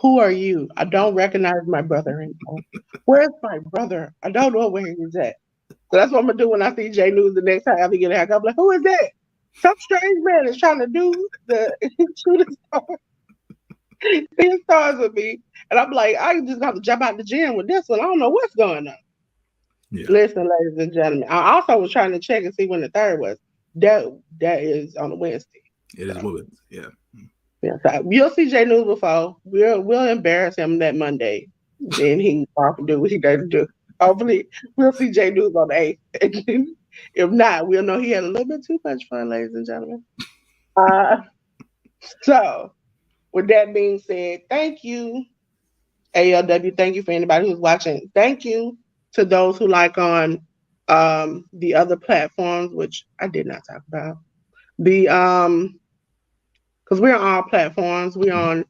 [SPEAKER 1] "Who are you? I don't recognize my brother anymore. Where's my brother? I don't know where he's at." So that's what I'm gonna do when I see Jay News the next time I get a haircut. I'm like, "Who is that? Some strange man is trying to do the shooting star, seeing stars with me." And I'm like, I just got to jump out the gym with this one. I don't know what's going on.
[SPEAKER 2] Yeah,
[SPEAKER 1] Listen, ladies and gentlemen, I also was trying to check and see when the third was. That that is on a Wednesday.
[SPEAKER 2] it is
[SPEAKER 1] So
[SPEAKER 2] moving. Yeah.
[SPEAKER 1] yeah, so you'll see Jay News before. We'll embarrass him that Monday. Then he can off and do what he does do. Hopefully, we'll see Jay News on the 8th. If not, we'll know he had a little bit too much fun, ladies and gentlemen. Uh, so, with that being said, thank you, ALW. Thank you for anybody who's watching. Thank you to those who like on the other platforms, which I did not talk about. The because we're on all platforms. We're
[SPEAKER 2] Mhm.
[SPEAKER 1] on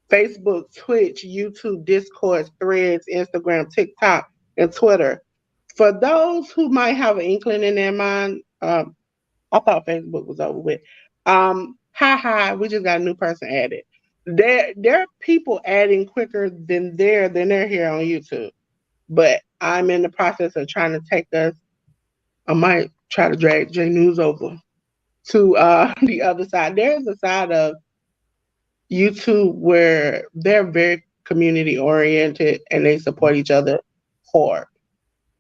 [SPEAKER 1] Facebook, Twitch, YouTube, Discord, Threads, Instagram, TikTok, and Twitter. For those who might have an inkling in their mind, I thought Facebook was over with. Hi, we just got a new person added. There are people adding quicker than they're here on YouTube. But I'm in the process of trying to take us. I might try to drag J News over to the other side. There's a side of YouTube where they're very community oriented and they support each other hard.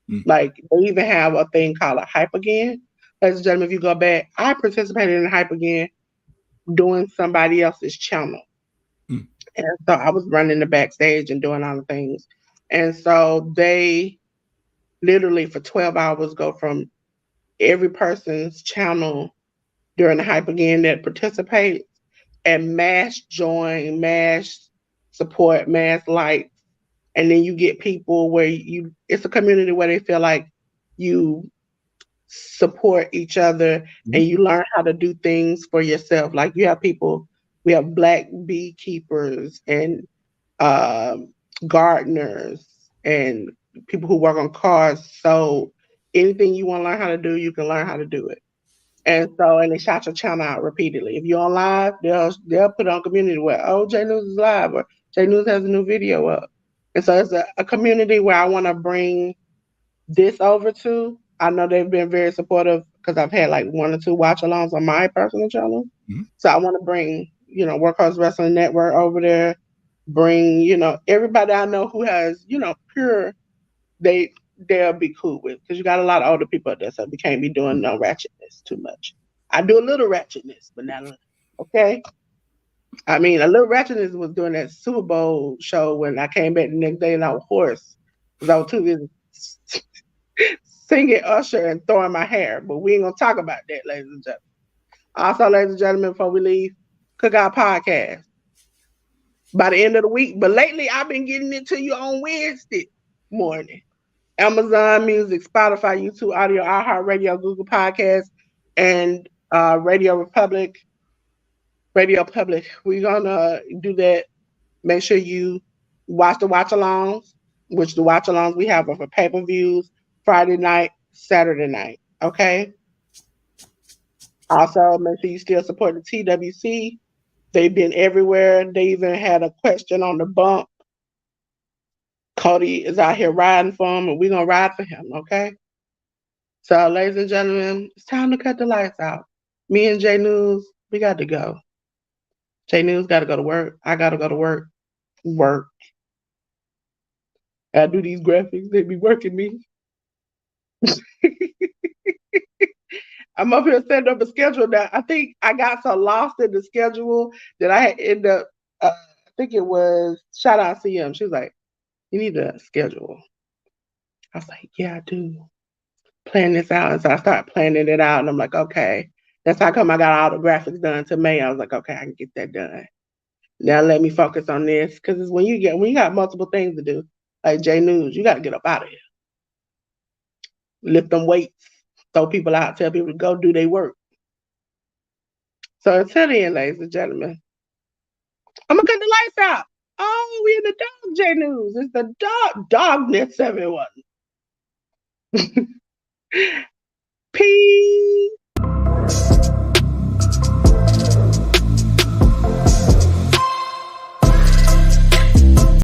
[SPEAKER 2] Mm.
[SPEAKER 1] Like they even have a thing called a hype again. Ladies and gentlemen, if you go back, I participated in hype again doing somebody else's channel.
[SPEAKER 2] Mm.
[SPEAKER 1] And so I was running the backstage and doing all the things. And so they literally for 12 hours go from every person's channel during the hype again that participates and mass join, mass support, mass likes. And then you get people where it's a community where they feel like you support each other and
[SPEAKER 2] Mhm.
[SPEAKER 1] you learn how to do things for yourself. Like you have people, we have black beekeepers and um, gardeners and people who work on cars. So anything you want to learn how to do, you can learn how to do it. And they shout your channel out repeatedly. If you're on live, they'll put on community where J News is live or J News has a new video up. And so it's a community where I want to bring this over to. I know they've been very supportive because I've had like 1 or 2 watch alongs on my personal channel.
[SPEAKER 2] Mhm.
[SPEAKER 1] So I want to bring, Workhorse Wrestling Network over there, bring, everybody I know who has, pure they they'll be cool with because you got a lot of older people out there, so we can't be doing no ratchetness too much. I do a little ratchetness, but not a, okay. I mean, a little ratchetness was doing that Super Bowl show when I came back the next day and I was hoarse because I was too busy singing Usher and throwing my hair. But we ain't gonna talk about that, ladies and gentlemen. Also, ladies and gentlemen, before we leave, Cookout Podcast by the end of the week. But lately, I've been getting it to you on Wednesday morning. Amazon Music, Spotify, YouTube Audio, iHeartRadio, Google Podcasts, and Radio Republic. Radio Public. We're gonna do that. Make sure you watch the watch alongs, which the watch alongs we have are for pay per views Friday night, Saturday night. Okay. Also, make sure you still support the TWC. They've been everywhere. They even had a question on the bump. Cody is out here riding for him, and we're gonna ride for him. Okay. So, ladies and gentlemen, it's time to cut the lights out. Me and J News, we got to go. J News got to go to work. I got to go to work. Work. I do these graphics. They be working me. I'm up here setting up a schedule now. I think I got so lost in the schedule that I had end up. I think it was shout out CM. She was like, "You need a schedule." I was like, "Yeah, I do." Plan this out, and so I started planning it out, and I'm like, "Okay." That's how come I got all the graphics done to May. I was like, okay, I can get that done. Now let me focus on this because it's when you got multiple things to do, like J News, you got to get up out of here, lift them weights, throw people out, tell people to go do their work. So until then, ladies and gentlemen, I'm gonna cut the lights out. Oh, we in the dog J News. It's the dogness, everyone.